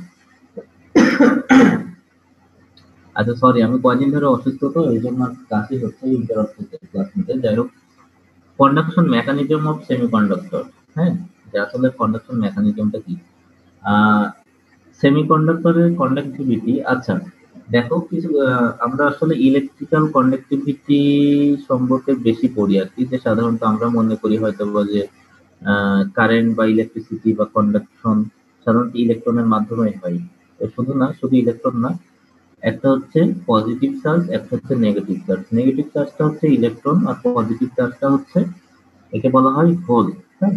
আচ্ছা সরি, আমি কয়দিন ধরে অসুস্থ, তো এই জন্য কাশি হচ্ছে, ইন্টারাপ্ট হচ্ছে ক্লাস নিতে। যাই হোক, কন্ডাকশন মেকানিজম অফ সেমিকন্ডাক্টর। হ্যাঁ, যে আসলে কন্ডাকশন মেকানিজমটা কি? সেমিকন্ডাক্টরের কন্ডাক্টিভিটি, আচ্ছা দেখো কিছু আমরা আসলে ইলেকট্রিক্যাল কন্ডাক্টিভিটি সম্পর্কে বেশি পড়ি আর কি, যে সাধারণত আমরা মনে করি হয়তো বা যে কারেন্ট বা ইলেকট্রিসিটি বা কন্ডাকশন সাধারণত ইলেকট্রনের মাধ্যমে হয়। তো শুধু না, শুধু ইলেকট্রন না, একটা হচ্ছে পজিটিভ চার্জ, একটা হচ্ছে নেগেটিভ চার্জ। নেগেটিভ চার্জটা হচ্ছে ইলেকট্রন, আর পজিটিভ চার্জটা হচ্ছে, একে বলা হয় হোল। হ্যাঁ,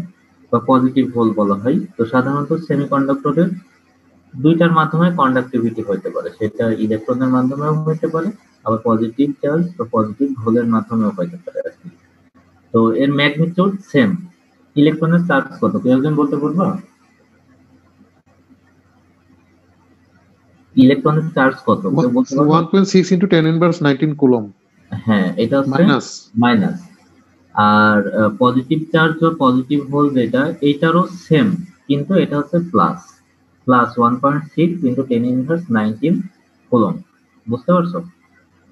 বা পজিটিভ হোল বলা হয়। তো সাধারণত সেমিকন্ডাক্টরের দুইটার মাধ্যমে কন্ডাক্টিভিটি হতে পারে, সেটা ইলেকট্রনের মাধ্যমেও হতে পারে, আবার পজিটিভ চার্জ বা পজিটিভ হোলের মাধ্যমেও হতে পারে আর কি। তো এর ম্যাগনিটিউড সেম। ইলেকট্রনের চার্জ কত, কেউ একজন বলতে পারবা? ইলেকট্রনের চার্জ কত, কেউ বলতে পারবা? 1.6 into 10 inverse 19 কুলম হ্যাঁ, এটা হচ্ছে মাইনাস। মাইনাস। আর পজিটিভ চার্জ বা পজিটিভ হোল যেটা, এটারও সেম, কিন্তু এটা হচ্ছে প্লাস। Plus 1.6 into 10⁻19 coulomb. বুঝতে পারছো?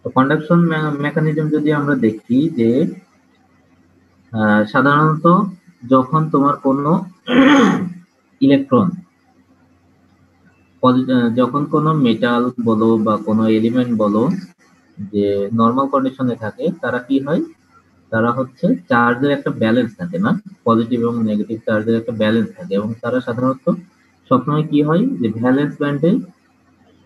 তো কন্ডাকশন মেকানিজম যদি আমরা দেখি, যে সাধারণত যখন তোমার কোনো ইলেকট্রন, যখন কোনো মেটাল বলো বা কোনো এলিমেন্ট বলো যে নর্মাল কন্ডিশনে থাকে, তারা কি হয়? তারা হচ্ছে চার্জের একটা ব্যালেন্স থাকে না, পজিটিভ এবং নেগেটিভ চার্জের একটা ব্যালেন্স থাকে, এবং তারা সাধারণত সবসময় কি হয়, যে ভ্যালেন্স ব্যান্ডে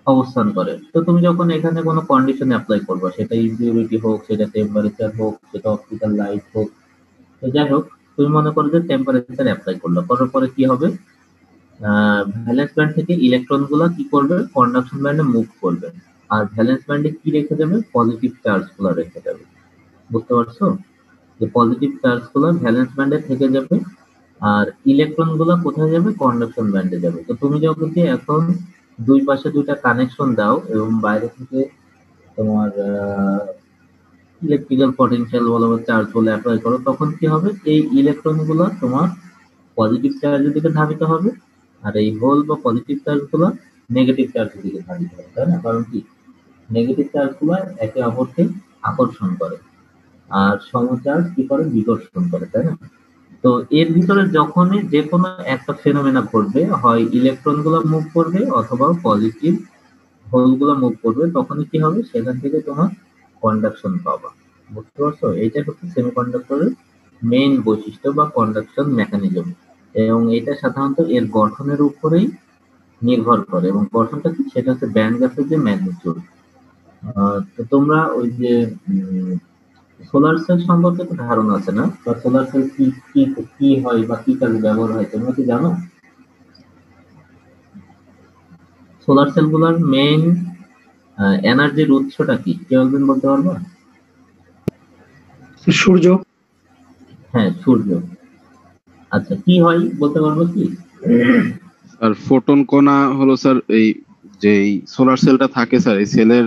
অবস্থান করে। তো তুমি যখন এখানে কোনো কন্ডিশন অ্যাপ্লাই করবে, সেটা ইম্পিউরিটি হোক, সেটা টেম্পারেচার হোক, সেটা অপটিক্যাল লাইট হোক, তো যাই হোক, তুমি মনে করো যে টেম্পারেচার অ্যাপ্লাই করলো, করার পরে কি হবে? ভ্যালেন্স ব্যান্ড থেকে ইলেকট্রন গুলা কি করবে? কন্ডাকশন ব্যান্ডে মুভ করবে। আর ভ্যালেন্স ব্যান্ডে কি রেখে দেবে? পজিটিভ চার্জ গুলা রেখে দেবে। বুঝতে পারছো? যে পজিটিভ চার্জ গুলা ভ্যালেন্স ব্যান্ডে থেকে যাবে, আর ইলেকট্রন গুলা কোথায় যাবে? কন্ডাকশন ব্যান্ডে যাবে। তো তুমি যখন কি এখন দুই পাশে দুইটা কানেকশন দাও এবং বাইরে থেকে তোমার ইলেকট্রিক্যাল পটেনশিয়াল বলো বা চার্জ বলে অ্যাপ্লাই করো, তখন কি হবে? এই ইলেকট্রন গুলো তোমার পজিটিভ চার্জের দিকে ধাবিত হবে, আর এই হোল বা পজিটিভ চার্জ গুলো নেগেটিভ চার্জের দিকে ধাবিত হবে, তাই না? কারণ কি, নেগেটিভ চার্জ গুলো একে অপরকে আকর্ষণ করে, আর সমচার্জ কি করে? বিকর্ষণ করে, তাই না? তো এর ভিতরে যখনই যে কোনো একটা ফেনোমেনা ঘটবে, হয় ইলেকট্রন গুলো মুভ করবে অথবা পজিটিভ হোল গুলো মুভ করবে, তখনই কি হবে? সেখান থেকে তোমার কন্ডাকশন পাবা। বুঝতে পারছো? এইটা হচ্ছে সেমিকন্ডাক্টরের মেইন বৈশিষ্ট্য বা কন্ডাকশন মেকানিজম, এবং এটা সাধারণত এর গঠনের উপরেই নির্ভর করে। এবং গঠনটা কি, সেটা হচ্ছে ব্যান্ড গ্যাপের যে ম্যাগনিটিউড। তো তোমরা ওই যে সোলার সেল সম্পর্কে তো ধারণা আছে না? বা সোলার সেল কি কি কি হয় বা কি কাজে ব্যবহার হয়, তোমরা কি জানো? সোলার সেল গুলার মেইন এনার্জির উৎসটা কি, কেউ একজন বলতে পারবা? সূর্য। হ্যাঁ, সূর্য। আচ্ছা, কি হয় বলতে পারবো কি? আর ফোটন কণা হলো স্যার এই যে সোলার সেলটা থাকে স্যার, এই সেলের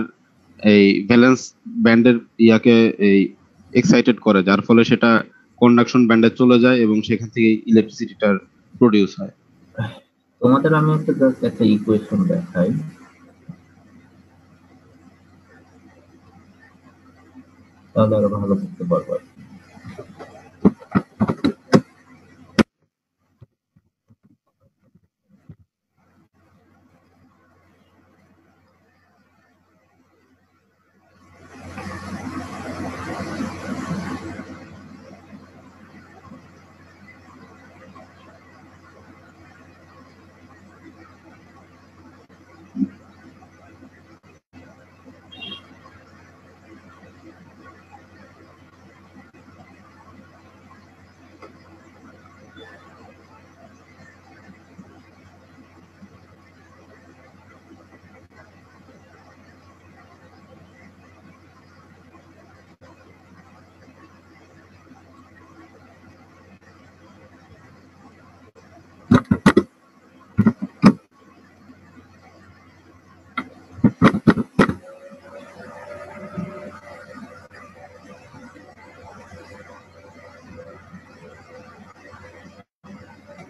এই ভ্যালেন্স ব্যান্ডের ইয়াকে এই এক্সাইটেড করে, যার ফলে সেটা কন্ডাকশন ব্যান্ডে চলে যায় এবং সেখান থেকে ইলেকট্রিসিটিটার প্রডিউস হয়। তোমাদের আমি একটা জাস্ট একটা ইকুয়েশন দেখাই, তাহলে আরো ভালো বুঝতে পারবো।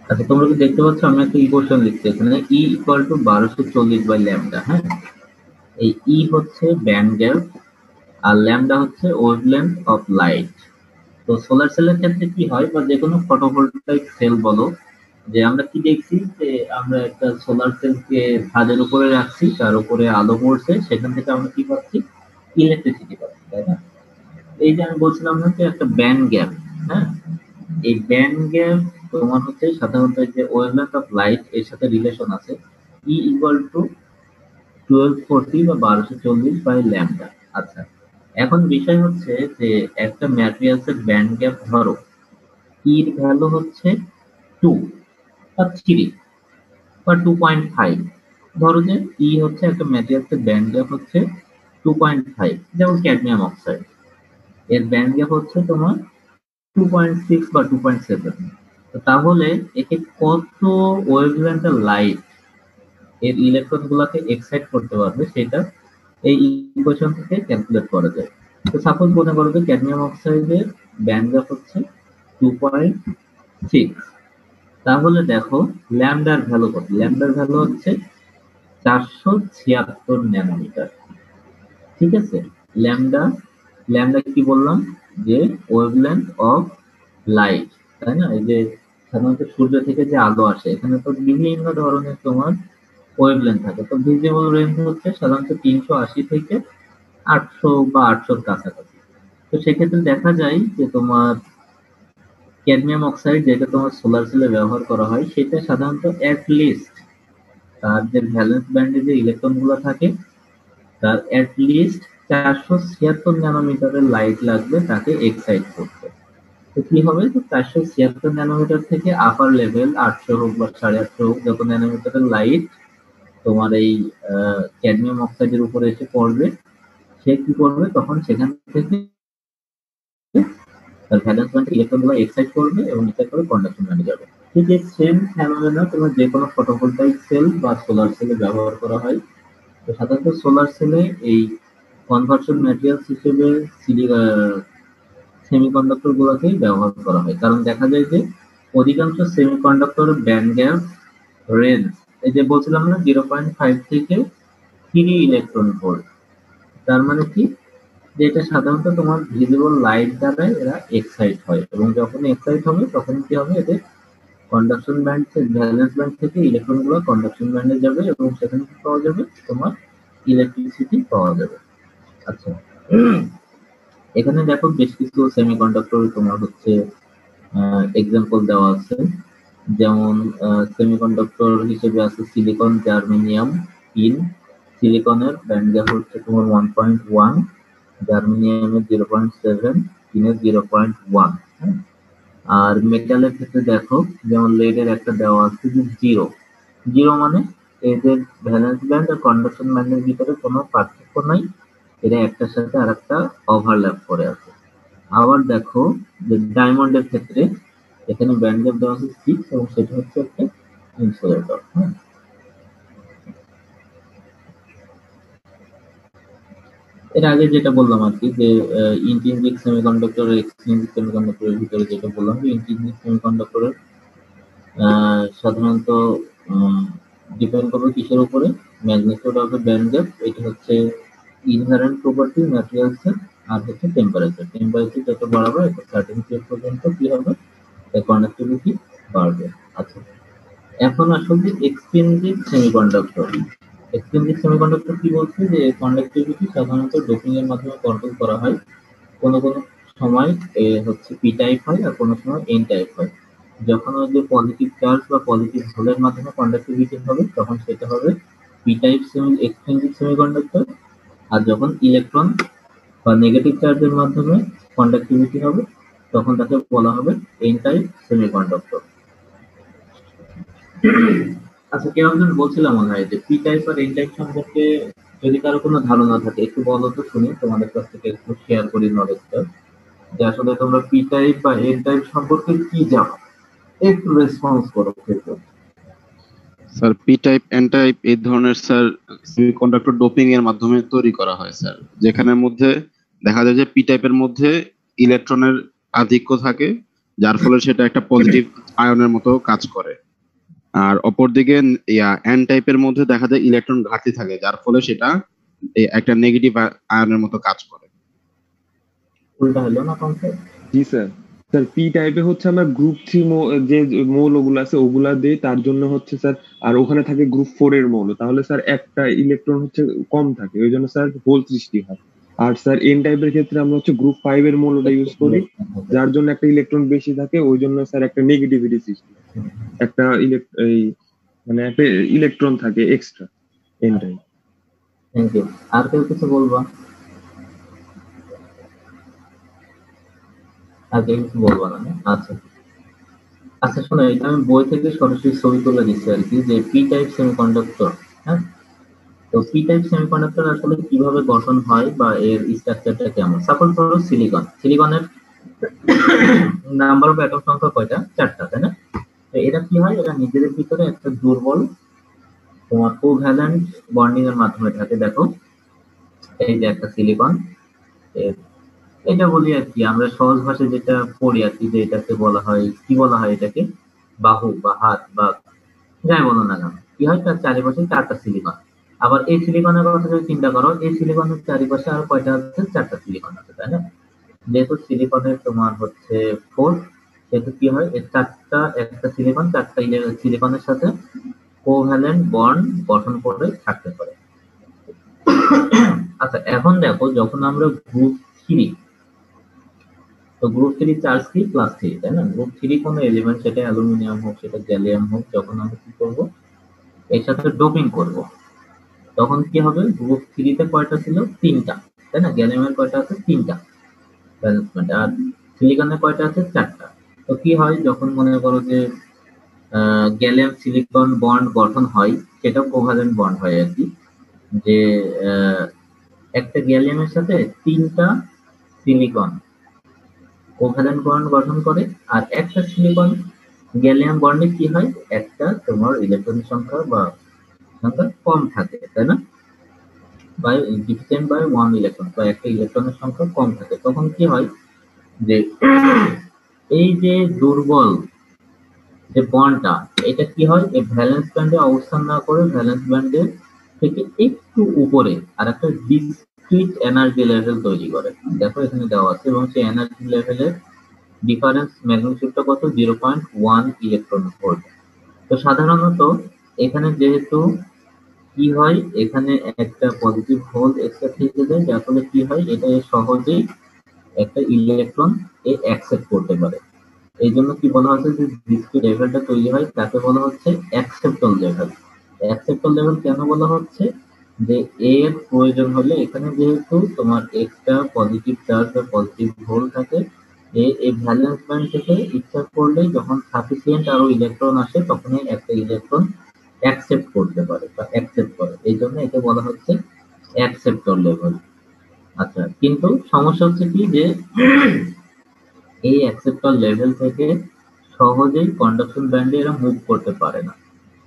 আচ্ছা, তোমরা কি দেখতে পাচ্ছ আমি একটা ইকুয়েশন লিখছি এখানে, ই ইকুয়াল টু 1240/λ। হ্যাঁ, এই ই হচ্ছে ব্যান্ড গ্যাপ আর ল্যামডা হচ্ছে ওয়েভলেন্থ অফ লাইট। তো সোলার সেলের ক্ষেত্রে কি হয়, বা যে কোনো ফটোভোল্টাইক সেল বলো, যে আমরা কি দেখছি যে আমরা একটা সোলার সেলকে ছাদের উপরে রাখছি, তার উপরে আলো পড়ছে, সেখান থেকে আমরা কি পাচ্ছি, ইলেকট্রিসিটি পাচ্ছি, তাই না? এই যে আমি বলছিলাম না যে একটা ব্যান্ড গ্যাপ, হ্যাঁ, এই ব্যান্ড গ্যাপ তোমার হচ্ছে সাধারণত যে ওয়েভলেন্থ অফ লাইট এর সাথে রিলেশন আছে, ই ইকুয়াল টু 1240 বা 1240/λ। আচ্ছা, এখন বিষয় হচ্ছে যে একটা ম্যাটেরিয়ালসের ব্যান্ড গ্যাপ ধরো ইর ভ্যালু হচ্ছে 2 বা 3 বা 2.5। ধরো যে ই হচ্ছে একটা ম্যাটেরিয়ালসের ব্যান্ড গ্যাপ হচ্ছে 2.5, যেমন ক্যাডমিয়াম অক্সাইড, এর ব্যান্ড গ্যাপ হচ্ছে তোমার 2.6 বা 2.7। তাহলে একে কত ওয়েভলেন্থের লাইট এর ইলেকট্রন গুলাকে এক্সাইট করতে পারবে সেটা এই ইকুয়েশন থেকে ক্যালকুলেট করা যায়। তো সাপোজ মনে করো যে ক্যাডমিয়াম অক্সাইডের ব্যান্ড গ্যাপ হচ্ছে 2.6, তাহলে দেখো ল্যামডার ভ্যালু কত, ল্যামডার ভ্যালু হচ্ছে 476 ন্যানোমিটার। ঠিক আছে, ল্যামডা, ল্যামডা কি বললাম, যে ওয়েভলেন্থ অফ লাইট, তাই না? এই যে সাধারণত সূর্য থেকে যে আলো আসে, এখানে তো বিভিন্ন ধরনের তোমার ওয়েভলেন্থ থাকে। তো ভিজিবল রেঞ্জ হচ্ছে সাধারণত 380 থেকে 800 বা 800 কাছাকাছি। তো সেক্ষেত্রে দেখা যায় যে তোমার ক্যাডমিয়াম অক্সাইড যেটা তোমার সোলার সেলে ব্যবহার করা হয়, সেটা সাধারণত লিস্ট তার যে ভ্যালেন্স ব্যান্ডে যে ইলেকট্রন গুলো থাকে, তার লিস্ট 476 ন্যানোমিটারের লাইট লাগবে তাকে এক্সাইট করতে। তো কি হবে, তো 476 ন্যানোমিটার থেকে আপার লেভেল 800 হোক বা 850 হোক, যত ন্যানোমিটারের লাইট তোমার এই ক্যাডমিয়াম অক্সাইডের উপরে এসে পড়বে, সে কি করবে, তখন সেখান থেকে তার ভ্যালেন্স ব্যান্ড ইলেকট্রন গুলো এক্সাইট করবে এবং এক্সাইট করে কন্ডাকশন ব্যান্ডে যাবে। ঠিক এই সেম ফেনোমেনন তোমার যে কোনো ফটোভোল্টাইক সেল বা সোলার সেলে ব্যবহার করা হয়। তো সাধারণত সোলার সেলে এই কনভার্সন ম্যাটেরিয়ালস হিসেবে সেমিকন্ডাক্টর গুলোকেই ব্যবহার করা হয়, কারণ দেখা যায় যে অধিকাংশ সেমিকন্ডাক্টর ব্যান্ড গ্যাপ রেঞ্জ, এই যে বলছিলাম না 0.5 থেকে 3 ইলেকট্রন ভোল্ট, তার মানে কি, যে এটা সাধারণত তোমার ভিজিবল লাইট দ্বারা এরা এক্সাইট হয়, এবং যখন এক্সাইট হবে তখন কি হবে, এদের কন্ডাকশন ব্যান্ড থেকে, ভ্যালেন্স ব্যান্ড থেকে ইলেকট্রন গুলো কন্ডাকশন ব্যান্ডে যাবে এবং সেখানে কি পাওয়া যাবে, তোমার ইলেকট্রিসিটি পাওয়া যাবে। আচ্ছা, এখানে দেখো বেশ কিছু সেমিকন্ডাক্টর তোমার হচ্ছে এক্সাম্পল দেওয়া আছে, যেমন সেমিকন্ডাক্টর হিসেবে আছে সিলিকন, জার্মেনিয়াম, টিন। সিলিকনের ব্যান্ড গ্যাপ হচ্ছে তোমার 1.1, জার্মেনিয়ামের 0.7, টিনের 0.1। হ্যাঁ, আর মেটালের ক্ষেত্রে দেখো, যেমন লেডের একটা দেওয়া আছে যে 0, 0 মানে এদের ভ্যালেন্স ব্যান্ড আর কন্ডাকশন ব্যান্ডের ভিতরে কোনো পার্থক্য নাই, এরা একটার সাথে আর একটা ওভারল্যাপ করে আছে। আবার দেখো যে ডায়মন্ডের ক্ষেত্রে এখানে ব্যান্ড গ্যাপ দেওয়া আছে 6 এবং সেটা হচ্ছে একটা ইনসুলেটর। হ্যাঁ, এর আগে যেটা বললাম আর কি, যে ইন্ট্রিনসিক সেমিকন্ডাক্টর আর এক্সট্রিনসিক সেমিকন্ডাক্টরের ভিতরে যেটা বললাম, যে ইন্ট্রিনসিক সেমিকন্ডাক্টরের সাধারণত ডিপেন্ড করবে কিসের উপরে, magnitude of the band gap, এটা হচ্ছে ইনহেরেন্ট প্রপার্টি ম্যাটেরিয়ালসের, আর হচ্ছে টেম্পারেচার। টেম্পারেচার যত বাড়াবে একটা সার্টেন পিরিয়ড পর্যন্ত কি হবে, কন্ডাক্টিভিটি বাড়বে। আচ্ছা, এখন আসলে এক্সট্রিনসিক সেমিকন্ডাক্টর, এক্সট্রিনসিক সেমিকন্ডাক্টর কি বলছে, যে কন্ডাক্টিভিটি সাধারণত ডোপিং এর মাধ্যমে কন্ট্রোল করা হয়। কোনো কোনো সময় হচ্ছে পি টাইপ হয় আর কোনো সময় এন টাইপ হয়। যখন ওই যে পজিটিভ চার্জ বা পজিটিভ হোলের মাধ্যমে কন্ডাক্টিভিটি হবে তখন সেটা হবে পি টাইপ এক্সট্রিনসিক সেমিকন্ডাক্টর, আর যখন ইলেকট্রন বা নেগেটিভ চার্জের মাধ্যমে কন্ডাক্টিভিটি হবে তখন তাকে বলা হবে এন টাইপ সেমিকন্ডাক্টর। আচ্ছা, কেউ একজন বলছিলাম মনে হয় যে পি টাইপ আর এন টাইপ সম্পর্কে যদি কারো কোনো ধারণা থাকে একটু বলো তো শুনি, তোমাদের কাছ থেকে একটু শেয়ার করি নলেজটা, যে আসলে তোমরা পি টাইপ বা এন টাইপ সম্পর্কে কি জানো, একটু রেসপন্স করো কিন্তু। Sir P type N type এই ধরনের স্যার সেমিকন্ডাক্টর ডোপিং এর মাধ্যমে তৈরি করা হয় স্যার, যেখানের মধ্যে দেখা যায় যে পি টাইপের মধ্যে ইলেকট্রনের আধিক্য থাকে যার ফলে সেটা একটা পজিটিভ আয়নের মতো কাজ করে। আর অপরদিকে এন টাইপের মধ্যে দেখা যায় ইলেকট্রন ঘাটতি থাকে, যার ফলে সেটা একটা নেগেটিভ আয়নের মতো কাজ করে। উল্টা হলো না কনসেপ্ট? জি স্যার। স্যার পি টাইপে হচ্ছে আমরা গ্রুপ 3 যে মৌলগুলো আছে ওগুলা দেই, তার জন্য হচ্ছে স্যার। আর ওখানে থাকে গ্রুপ 4 এর মৌল, তাহলে স্যার একটা ইলেকট্রন হচ্ছে কম থাকে, ওই জন্য স্যার হোল সৃষ্টি হয়। আর স্যার এন টাইপের ক্ষেত্রে আমরা হচ্ছে গ্রুপ 5 এর মৌলটা ইউজ করি, যার জন্য একটা ইলেকট্রন বেশি থাকে, ওই জন্য স্যার একটা নেগেটিভিটি সৃষ্টি হয়। একটা মানে একটা ইলেকট্রন থাকে extra N type. Thank you. আর কেউ কিছু বলবা? আর কেউ কিছু বলবা না? আচ্ছা আচ্ছা, শোনো, এটা আমি বই থেকে সরাসরি ছবি তুলে দিচ্ছি আর কি, যে পি টাইপ সেমিকন্ডাক্টর। হ্যাঁ, তো পি টাইপ সেমিকন্ডাক্টর আসলে কিভাবে গঠন হয় বা এর স্ট্রাকচারটা কেমন। সাপোজ ধরো সিলিকনের নাম্বার অফ অ্যাটম সংখ্যা কয়টা? 4টা, তাই না? তো এটা কি হয়, এটা নিজেদের ভিতরে একটা দুর্বল তোমার কোভ্যালেন্ট বন্ডিং এর মাধ্যমে থাকে। দেখো, এই যে একটা সিলিকন, এটা বলি আর কি, আমরা সহজ ভাষায় যেটা পড়ি আর কি, যে এটাকে বলা হয়, কি বলা হয় এটাকে, বাহু বা হাত বা যাই বলো না কেন, কি হয়, তার চারিপাশে 4টা সিলিকন। আবার এই সিলিকনের কথা যদি চিন্তা করো, এই সিলিকনের চারিপাশে আর কয়টা আছে? 4টা সিলিকন আছে, তাই না? যেহেতু সিলিকনের তোমার হচ্ছে 4, সেহেতু কি হয়, এই 4টা, একটা সিলিকন 4টা সিলিকনের সাথে কোভ্যালেন্ট বন্ড গঠন করে থাকতে পারে। আচ্ছা, এখন দেখো, যখন আমরা গ্রুপ 3, তো গ্রুপ 3 চার্জ কি? +3, তাই না? গ্রুপ 3 কোনো এলিমেন্ট, সেটা অ্যালুমিনিয়াম হোক, সেটা গ্যালিয়াম হোক, যখন আমরা কি করব, এর সাথে ডোপিং করব, তখন কি হবে? গ্রুপ 3 তে কয়টা ছিল? 3টা, তাই না? গ্যালিয়ামের কয়টা আছে? 3টা ভ্যালেন্স ব্যান্ড। আর সিলিকনের কয়টা আছে? 4টা। তো কি হয়, যখন মনে করো যে গ্যালিয়াম সিলিকন বন্ড গঠন হয়, সেটা কোভ্যালেন্ট বন্ড হয় আর কি, যে একটা গ্যালিয়ামের সাথে 3টা সিলিকন কোভ্যালেন্ট বন্ড গঠন করে। আর একটা সিলিকন গ্যালিয়াম বন্ডে কি হয়, একটা তোমার ইলেকট্রন সংখ্যা বা সংখ্যা কম থাকে, তাই না? বাই ডিফিসিয়েন্ট বাই 1 ইলেকট্রন, বা একটা ইলেকট্রনের সংখ্যা কম থাকে। তখন কি হয়, যে এই যে দুর্বল যে বন্ডটা, এটা কি হয়, এই ভ্যালেন্স ব্যান্ডে অবস্থান না করে ভ্যালেন্স ব্যান্ডের থেকে একটু উপরে আর একটা ডিসক্রিট এনার্জি লেভেল তৈরি করে। দেখো এখানে দেওয়া আছে, এবং সেই এনার্জি লেভেলের ডিফারেন্স ম্যাগনিটিউডটা কত? 0.1 ইলেকট্রন ভোল্ট। তো সাধারণত এখানে যেহেতু কি হয়, এখানে একটা পজিটিভ হোল এক্সট্রা থেকে যায়, যার ফলে কি হয়, এটা সহজেই একটা ইলেকট্রন অ্যাকসেপ্ট করতে পারে। এই জন্য কি বলা হচ্ছে, যে ডিসক্রিট লেভেলটা তৈরি হয়, তাকে বলা হচ্ছে অ্যাকসেপ্টর লেভেল। অ্যাকসেপ্টর লেভেল কেন বলা হচ্ছে, যে এর প্রয়োজন হলে এখানে যেহেতু তোমার একটা পজিটিভ চার্জ বা পজিটিভ হোল থাকে, এই ভ্যালেন্স ব্যান্ড থেকে ইচ্ছা করলে যখন সাফিসিয়েন্ট আরো ইলেকট্রন আসে, তখনই একটা ইলেকট্রন অ্যাকসেপ্ট করতে পারে বা অ্যাকসেপ্ট করে, এই জন্য একে বলা হচ্ছে অ্যাকসেপ্টর লেভেল। আচ্ছা, কিন্তু সমস্যা হচ্ছে কি, যে এই অ্যাকসেপ্টর লেভেল থেকে সহজেই কন্ডাকশন ব্যান্ডে এরা মুভ করতে পারে না।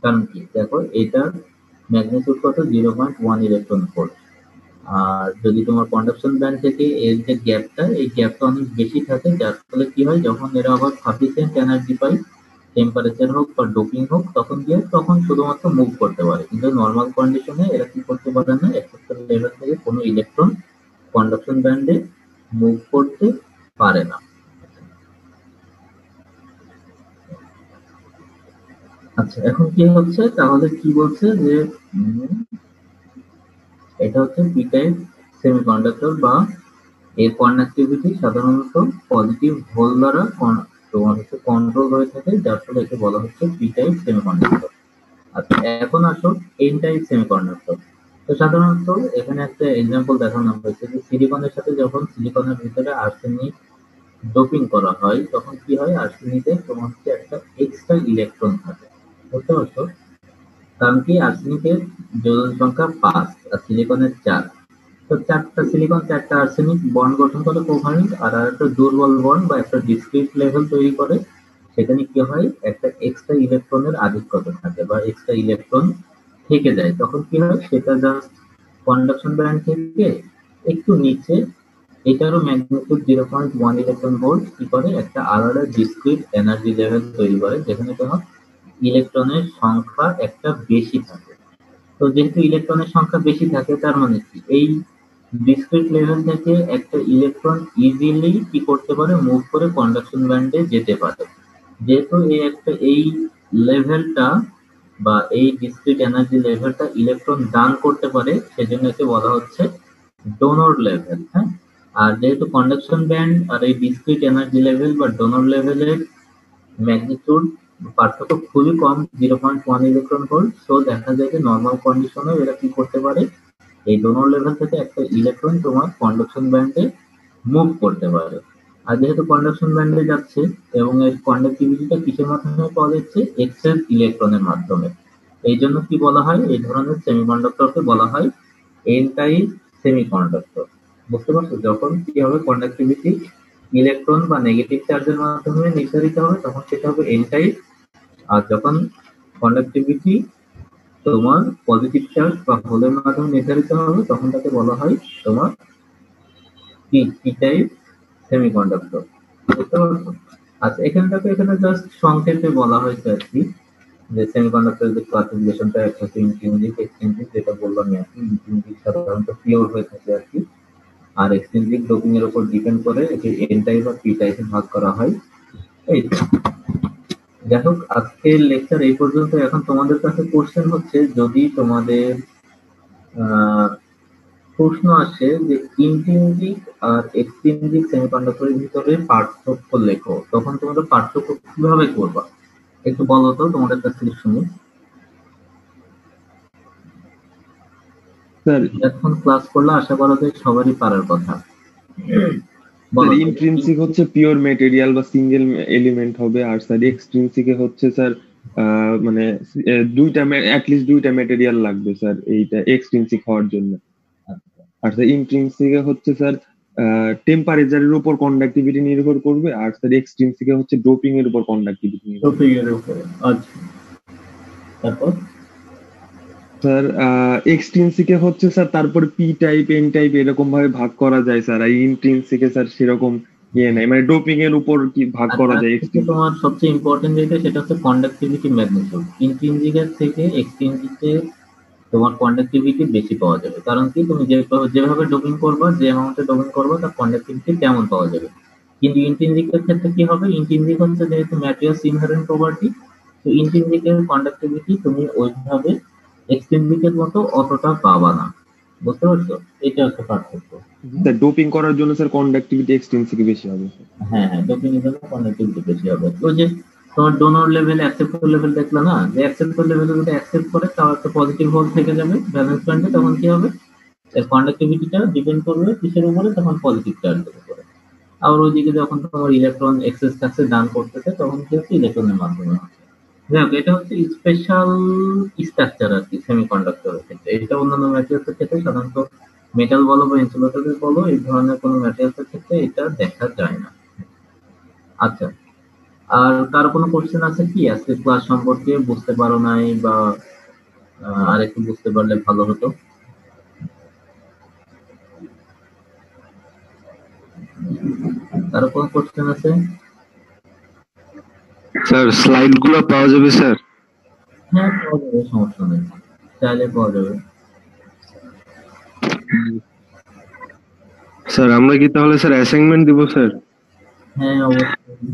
কারণ কি, দেখো এটার ম্যাগনিটিউড কত? 0.1 ইলেকট্রন ভোল্ট। আর যদি তোমার কন্ডাকশন ব্যান্ড থেকে এর যে গ্যাপটা, এই গ্যাপটা অনেক বেশি থাকে, যার ফলে কি হয়, যখন এরা আবার সাফিসিয়েন্ট এনার্জি পায়, টেম্পারেচার হোক বা ডোপিং হোক, তখন শুধুমাত্র মুভ করতে পারে। কিন্তু নর্মাল কন্ডিশনে এরা কি করতে পারে না, অ্যাকসেপ্টর লেভেল থেকে কোনো ইলেকট্রন কন্ডাকশন ব্যান্ডে মুভ করতে পারে না। আচ্ছা, এখন কি হচ্ছে, তাহলে কি বলছে, যে এটা হচ্ছে পি টাইপ সেমিকন্ডাক্টর, বা এর কন্ডাক্টিভিটি সাধারণত পজিটিভ হোল দ্বারা তোমার হচ্ছে কন্ট্রোল হয়ে থাকে, যার ফলে একে বলা হচ্ছে পি টাইপ সেমিকন্ডাক্টর। আচ্ছা, এখন আসো এন টাইপ সেমিকন্ডাক্টর। তো সাধারণত এখানে একটা এক্সাম্পল দেখানো হয়েছে, যে সিলিকনের সাথে যখন সিলিকনের ভিতরে আর্সেনিক ডোপিং করা হয়, তখন কি হয়, আর্সেনিকে তোমার হচ্ছে একটা এক্সট্রা ইলেকট্রন থাকে, বুঝতে পারছো? কারণ কি, আর্সেনিকের যোজন সংখ্যা 5 আর সিলিকনের 4। তো 4টা সিলিকন 4টা আর্সেনিক বন্ড গঠন করে কোভ্যালেন্ট, আর একটা দুর্বল বন্ড বা একটা ডিসক্রিট লেভেল তৈরি করে। সেখানে কি হয়, একটা এক্সট্রা ইলেকট্রনের আধিক্যতা থাকে বা এক্সট্রা ইলেকট্রন থেকে যায়। তখন কি হয়, সেটা জাস্ট কন্ডাকশন ব্যান্ড থেকে একটু নিচে এটারও ম্যাগনিটিউড 0.1 ইলেকট্রন ভোল্ট কি করে একটা আলাদা ডিসক্রিট এনার্জি লেভেল তৈরি করে, যেখানে তোমার ইলেকট্রনের সংখ্যা একটা বেশি থাকে। তো যেহেতু ইলেকট্রনের সংখ্যা বেশি থাকে, তার মানে কি এই ডিসক্রিট লেভেল থেকে একটা ইলেকট্রন ইজিলি কি করতে পারে, মুভ করে কন্ডাকশন ব্যান্ডে যেতে পারে। যেহেতু এই লেভেলটা বা এই ডিসক্রিট এনার্জি লেভেলটা ইলেকট্রন দান করতে পারে, সেজন্য একে বলা হচ্ছে ডোনর লেভেল। হ্যাঁ, আর যেহেতু কন্ডাকশন ব্যান্ড আর এই ডিসক্রিট এনার্জি লেভেল বা ডোনর লেভেলের ম্যাগনিটিউড পার্থক্য খুবই কম, 0.1 ইলেকট্রন ভোল্ট। সো দেখা যায় যে নর্মাল কন্ডিশনে এরা কি করতে পারে, এই ডোনর লেভেল থেকে একটা ইলেকট্রন তোমার কন্ডাকশন ব্যান্ডে মুভ করতে পারে। আর যেহেতু কন্ডাকশন ব্যান্ডে যাচ্ছে এবং এর কন্ডাক্টিভিটিটা কিসের মাধ্যমে পাওয়া যাচ্ছে, এক্সেস ইলেকট্রনের মাধ্যমে। এই জন্য কি বলা হয়, এই ধরনের সেমিকন্ডাক্টরকে বলা হয় এন টাইপ সেমিকন্ডাক্টর। বুঝতে পারছো, যখন কি হবে কন্ডাক্টিভিটি ইলেকট্রন বা নেগেটিভ চার্জের মাধ্যমে নির্ধারিত হবে তখন সেটা হবে এন টাইপ, আর যখন কন্ডাক্টিভিটি তোমার পজিটিভ চার্জ বা হোলের মাধ্যমে নির্ধারিত হবে তখন তাকে বলা হয় তোমার পি টাইপ সেমিকন্ডাক্টর। বুঝতে পারছো? আচ্ছা, এখানে জাস্ট সংক্ষেপে বলা হয়েছে আর কি, যে সেমিকন্ডাক্টর যে ক্লাসিফিকেশনটা একটা ইন্ট্রিনসিক এক্সট্রিনসিক, যেটা বললাম আর কি। ইন্ট্রিনসিক সাধারণত পিওর হয়ে থাকে আর কি, আর এক্সট্রিনসিক ডোপিং এর উপর ডিপেন্ড করে একে এন টাইপ আর পি টাইপে ভাগ করা হয়। এই তো। যাই হোক, আজকের লেকচার এই পর্যন্ত। এখন তোমাদের কাছে কোশ্চেন হচ্ছে, যদি তোমাদের প্রশ্ন আসে যে ইন্ট্রিনসিক আর এক্সট্রিনসিক সেমিকন্ডাক্টরের ভিতরে পার্থক্য লেখো, তখন তোমরা পার্থক্য কিভাবে করবা একটু বলো তো, তোমাদের কাছ থেকে শুনি। স্যার এখন ক্লাস করলে আশা করা যায় সবারই পারার কথা। স্যার ইন্ট্রিনসিক হচ্ছে পিওর ম্যাটেরিয়াল বা সিঙ্গেল এলিমেন্ট হবে, আর স্যার এক্সট্রিনসিকে হচ্ছে স্যার মানে দুইটা অ্যাটলিস্ট দুইটা ম্যাটেরিয়াল লাগবে স্যার এইটা এক্সট্রিনসিক হওয়ার জন্য। আর স্যার ইন্ট্রিনসিকে হচ্ছে স্যার টেম্পারেচারের উপর কন্ডাক্টিভিটি নির্ভর করবে, আর স্যার এক্সট্রিনসিকে হচ্ছে ডোপিং এর উপর কন্ডাক্টিভিটি নির্ভর করবে। ডোপিং এর উপরে। আচ্ছা, তারপর স্যার এক্সট্রিনসিকে হচ্ছে স্যার তারপর পি টাইপ এন টাইপ এরকম ভাবে ভাগ করা যায় স্যার, আর ইন্ট্রিনসিকে স্যার সেরকম ইয়ে নাই, মানে ডোপিং এর উপর কি ভাগ করা যায়। তোমার সবচেয়ে ইম্পর্টেন্ট যেটা সেটা হচ্ছে কন্ডাক্টিভিটি ম্যাগনিটিউড। ইন্ট্রিনসিকের থেকে এক্সট্রিনসিকে তোমার কন্ডাক্টিভিটি বেশি পাওয়া যাবে, কারণ কি তুমি যেভাবে ডোপিং করবা, যে অ্যামাউন্টে ডোপিং করবা তার কন্ডাক্টিভিটি তেমন পাওয়া যাবে। কিন্তু ইন্ট্রিনসিকের ক্ষেত্রে কি হবে, ইন্ট্রিনসিক হচ্ছে যেহেতু ম্যাটেরিয়ালস ইনহেরেন্ট প্রপার্টি, তো ইন্ট্রিনসিকের কন্ডাক্টিভিটি তুমি ওইভাবে এক্সট্রিনসিকের মতো অতটা পাবা না। বুঝতে পারছো? এটা হচ্ছে পার্থক্য। স্যার ডোপিং করার জন্য স্যার কন্ডাক্টিভিটি এক্সট্রিনসিকে বেশি হবে। হ্যাঁ হ্যাঁ, ডোপিং এর জন্য কন্ডাক্টিভিটি বেশি হবে। ওই যে তোমার ডোনর লেভেল অ্যাকসেপ্টর লেভেল দেখলা না, যে অ্যাকসেপ্টর লেভেলে যদি অ্যাকসেপ্ট করে তাও একটা পজিটিভ হোল থেকে যাবে ব্যালেন্স ব্যান্ডে, তখন কি হবে এর কন্ডাক্টিভিটিটা ডিপেন্ড করবে কিসের উপরে, তখন পজিটিভ চার্জের উপরে। আবার ওইদিকে যখন তোমার ইলেকট্রন এক্সেস থাকছে দান করতেছে তখন কি হচ্ছে ইলেকট্রনের মাধ্যমে হচ্ছে। যাই হোক, এটা হচ্ছে স্পেশাল স্ট্রাকচার আর কি সেমিকন্ডাক্টরের ক্ষেত্রে। এটা অন্যান্য ম্যাটেরিয়ালসের ক্ষেত্রে সাধারণত মেটাল বলো বা ইনসুলেটরের বলো, এই ধরনের কোনো ম্যাটেরিয়ালসের ক্ষেত্রে এটা দেখা যায় না। আচ্ছা, আর কারো কোনো কোশ্চেন আছে কি আজকে ক্লাস সম্পর্কে বুঝতে পারো নাই, বা আর একটু বুঝতে পারলে ভালো হতো? কারো কোনো কোশ্চেন আছে? স্যার স্লাইড গুলো পাওয়া যাবে স্যার? হ্যাঁ, পাওয়া যাবে, সমস্যা নেই, চাইলে পাওয়া যাবে। স্যার আমরা কি তাহলে স্যার অ্যাসাইনমেন্ট দিব স্যার? হ্যাঁ অবশ্যই।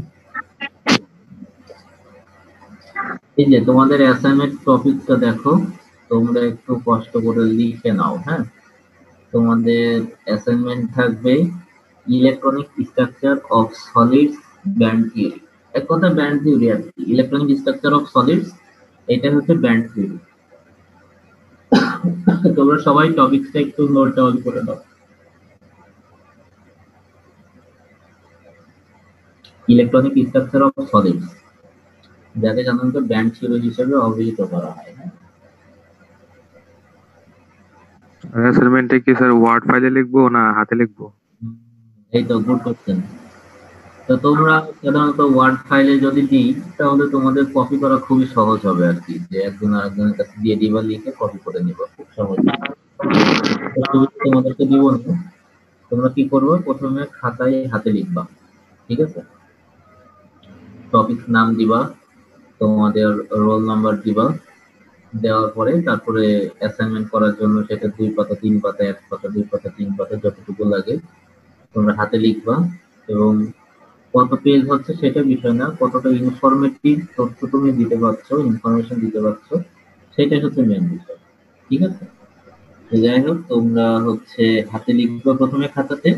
এই যে তোমাদের অ্যাসাইনমেন্ট টপিকটা দেখো, তোমরা একটু কষ্ট করে লিখে নাও। হ্যাঁ, তোমাদের অ্যাসাইনমেন্ট থাকবে electronic structure of solids band theory. এক কথা ব্যান্ড থিওরি আর কি, ইলেকট্রনিক স্ট্রাকচার অফ সলিডস, এটা হচ্ছে ব্যান্ড থিওরি। তোমরা সবাই টপিকটা একটু নোট ডাউন করে নাও। ইলেকট্রনিক স্ট্রাকচার অফ সলিডস, যাকে সাধারণত ব্যান্ড থিওরি হিসেবে অভিহিত করা হয়। অ্যাসাইনমেন্টে কি স্যার ওয়ার্ড ফাইলে লিখবো না হাতে লিখবো? এই তো গুড কোশ্চেন। তো তোমরা সাধারণত ওয়ার্ড ফাইলে যদি দিই তাহলে তোমাদের কপি করা খুবই সহজ হবে আর কি, যে একজন আরেকজনের কাছে দিয়ে দিবা, লিখে কপি করে নিবা, খুব সহজ। তোমাদেরকে দিব না, তোমরা কি করবে, প্রথমে খাতায় হাতে লিখবা, ঠিক আছে? টপিক নাম দিবা, তোমাদের রোল নাম্বার দিবা, দেওয়ার পরে তারপরে অ্যাসাইনমেন্ট করার জন্য সেটা 2 পাতা 3 পাতা 1 পাতা 2 পাতা 3 পাতা যতটুকু লাগে তোমরা হাতে লিখবা। এবং কত পেজ হচ্ছে সেটা বিষয় না, কতটা ইনফরমেটিভ তথ্য তুমি দিতে পারছো, ইনফরমেশন দিতে পারছো, সেটাই হচ্ছে মেন বিষয়, ঠিক আছে? তো যাই হোক, তোমরা হচ্ছে হাতে লিখবা প্রথমে খাতাতে,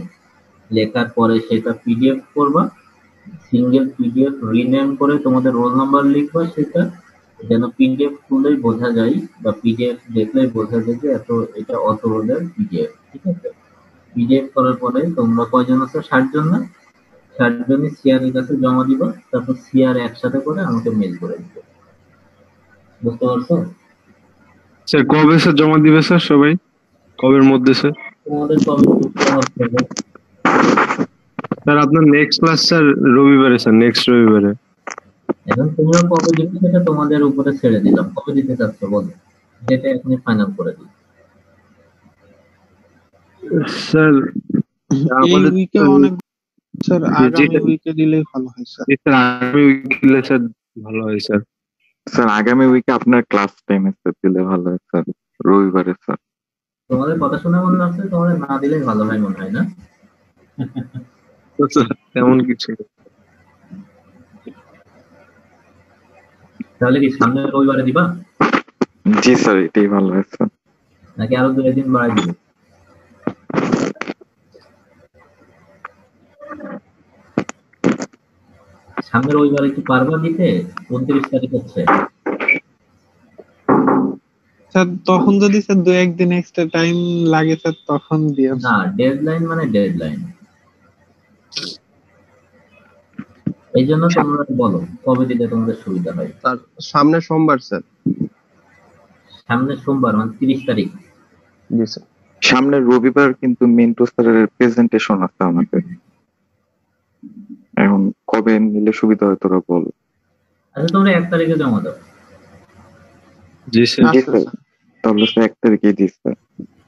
লেখার পরে সেটা পিডিএফ করবা, সিঙ্গেল পিডিএফ রিনেম করে তোমাদের রোল নাম্বার লিখবা, সেটা যেন পিডিএফ খুলেই বোঝা যায় বা পিডিএফ দেখলেই বোঝা যায় যে এটা অত রোলের পিডিএফ, ঠিক আছে? পিডিএফ করার পরে তোমরা কয়জন আছো, 60 জন না? 60 জনই সিআর এর কাছে জমা দিবা, তারপর সিআর একসাথে করে আমাকে মেল করে দিবে। বুঝতে পারছো? স্যার কবে স্যার জমা দিবে স্যার সবাই? কবের মধ্যে স্যার? তোমাদের কবে করতে হবে? স্যার আপনার নেক্সট ক্লাস স্যার রবিবারে স্যার, নেক্সট রবিবারে। এখন তোমরা কবে দিবে সেটা তোমাদের উপরে ছেড়ে দিলাম, কবে দিতে চাচ্ছ বলো, যেটা এখনই ফাইনাল করে দিই। স্যার এই আমাদের উইকে অনেক, স্যার আগামী উইকে দিলেই ভালো হয় স্যার। স্যার আগামী উইকে দিলে স্যার ভালো হয় স্যার। স্যার আগামী উইকে আপনার ক্লাস টাইমে স্যার দিলে ভালো হয় স্যার, রবিবারে স্যার। তোমাদের কথা শুনে মনে হচ্ছে তোমাদের না দিলেই ভালো হয় মনে হয়, না? তেমন কিছু না। তাহলে কি সামনে রবিবারে দিবা, জি স্যার এটাই ভালো হয় স্যার। নাকি আরো 2 দিন বাড়াই দিবে? সামনে রবিবারে কি পারবা দিতে? 29 তারিখ হচ্ছে। স্যার তখন যদি স্যার 2-1 দিন এক্সট্রা টাইম লাগে স্যার তখন দিয়ে না, ডেডলাইন মানে ডেডলাইন। এই জন্য তোমরা বলো কবে দিলে তোমাদের সুবিধা হয়। স্যার সামনে সোমবার স্যার। সামনে সোমবার মানে 30 তারিখ? জি স্যার। সামনে রবিবার কিন্তু মিন্টু স্যারের প্রেজেন্টেশন আছে আমাদের, এখন কবে নিলে সুবিধা হয় তোরা বল। আচ্ছা তোমরা 1 তারিখে জমা দাও। জি স্যার। জি স্যার, তাহলে স্যার 1 তারিখে দিই স্যার।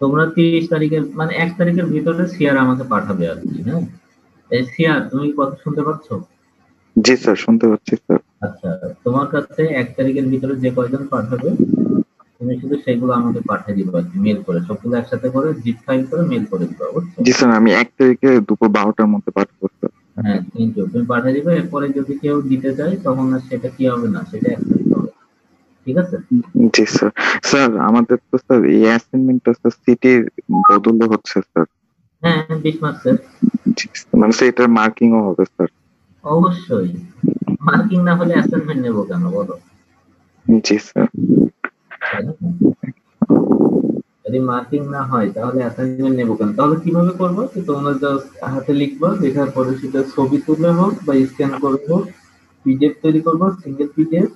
তোমরা 30 তারিখের মানে 1 তারিখের ভিতরে সিআর আমাকে পাঠাবে আর কি। হ্যাঁ, এই সিআর তুমি কি কথা শুনতে পাচ্ছ? জি স্যার শুনতে পাচ্ছি স্যার। আচ্ছা, তোমার কাছে 1 তারিখের ভিতরে যে কয়জন পাঠাবে তুমি শুধু সেগুলো আমাকে পাঠিয়ে দিবে আর কি, মেল করে, সবগুলো একসাথে করে জিপ ফাইল করে মেল করে দিবা, বুঝছো? জি স্যার আমি 1 তারিখে দুপুর 12টার মধ্যে পাঠাবো স্যার। হ্যাঁ কিন্তু তুমি পাঠিয়ে দিবে, এরপরে যদি কেউ দিতে চায় তখন আর সেটা কি হবে না, সেটা অ্যাকসেপ্ট হবে, ঠিক আছে? জি স্যার। স্যার আমাদের তো স্যার এই অ্যাসাইনমেন্টটা স্যার সিটির বদলে হচ্ছে স্যার। হ্যাঁ 20 মার্কসের। মানে স্যার এটার মার্কিংও হবে স্যার। অবশ্যই, মার্কিং না হলে অ্যাসাইনমেন্ট নেবো কেন বলো? জি স্যার। যদি মার্কিং না হয় তাহলে অ্যাসাইনমেন্ট নেবো কেন? তাহলে কিভাবে করবো? যে তোমরা জাস্ট হাতে লিখবা, লেখার পরে সেটা ছবি তুলে হোক বা স্ক্যান করে হোক পিডিএফ তৈরি করবো, সিঙ্গেল পিডিএফ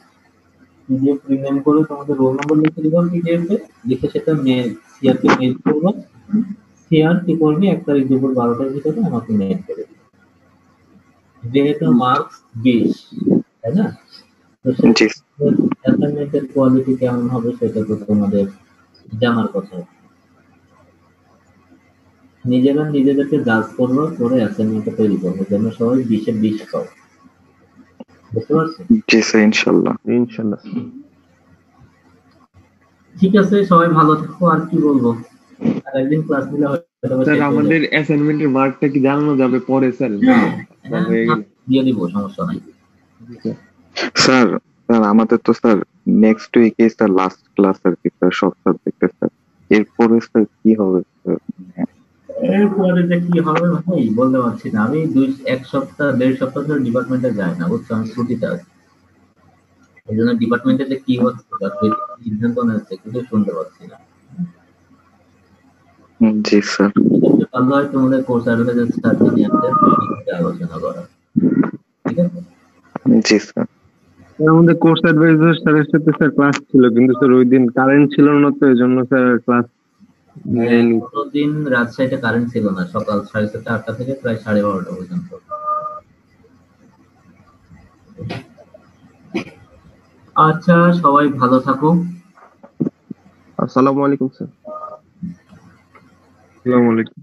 রিনেম করে তোমাদের রোল নম্বর লিখে দিবা পিডিএফ এ, লিখে সেটা সিআর কে মেল করবো, সিআর কি করবে 1 তারিখ দুপুর 12টার ভিতরে আমাকে মেল করে দিবে। যেহেতু মার্কস 20, তাই না? তো অ্যাসাইনমেন্টের কোয়ালিটি কেমন হবে সেটা তো তোমাদের জানার কথা। নিজেরা নিজেদেরকে জাজ করবো, করে অ্যাসাইনমেন্টটা তৈরি করবো যেন সবাই 20-এ 20 পাও। বুঝতে পারছো? জি স্যার ইনশাআল্লাহ। ইনশাআল্লাহ। ঠিক আছে, সবাই ভালো থাকো, আর কি বলবো, আর একদিন ক্লাস নিলে হয়তো স্যার আমাদের অ্যাসাইনমেন্টের মার্কটা কি জানানো যাবে পরে স্যার? হয়ে গেল দিয়ে দিব, সমস্যা নাই। স্যার স্যার আমাদের তো স্যার নেক্সট উইকে স্যার লাস্ট ক্লাস আর কি স্যার, সব সাবজেক্টে স্যার। এরপরে স্যার কি হবে স্যার? এরপরে যে কি হবে ভাই বলতে পারছি না, আমি 1 সপ্তাহ 1.5 সপ্তাহ ধরে ডিপার্টমেন্টে যাই না, বুঝছো? আমি ছুটিতে আছি, এই জন্য ডিপার্টমেন্টে যে কি হচ্ছে বা সিদ্ধান্ত নিচ্ছে কিছু শুনতে পাচ্ছি না। জি স্যার। ভালো হয় তোমাদের কোর্স অ্যাডভাইজার স্যার যিনি আছেন আলোচনা করা, ঠিক আছে? জি স্যার। আমাদের কোর্স অ্যাডভাইজার স্যারের সাথে স্যার ক্লাস ছিল, কিন্তু স্যার ওই দিন কারেন্ট ছিল না, তো এই জন্য স্যার ক্লাস নেয়নি। দিন রাজশাহীতে কারেন্ট ছিল না, সকাল 7:30 8টা থেকে প্রায় 12:30 পর্যন্ত। আচ্ছা সবাই ভালো থাকো। আসসালামু আলাইকুম স্যার। আসসালামু আলাইকুম।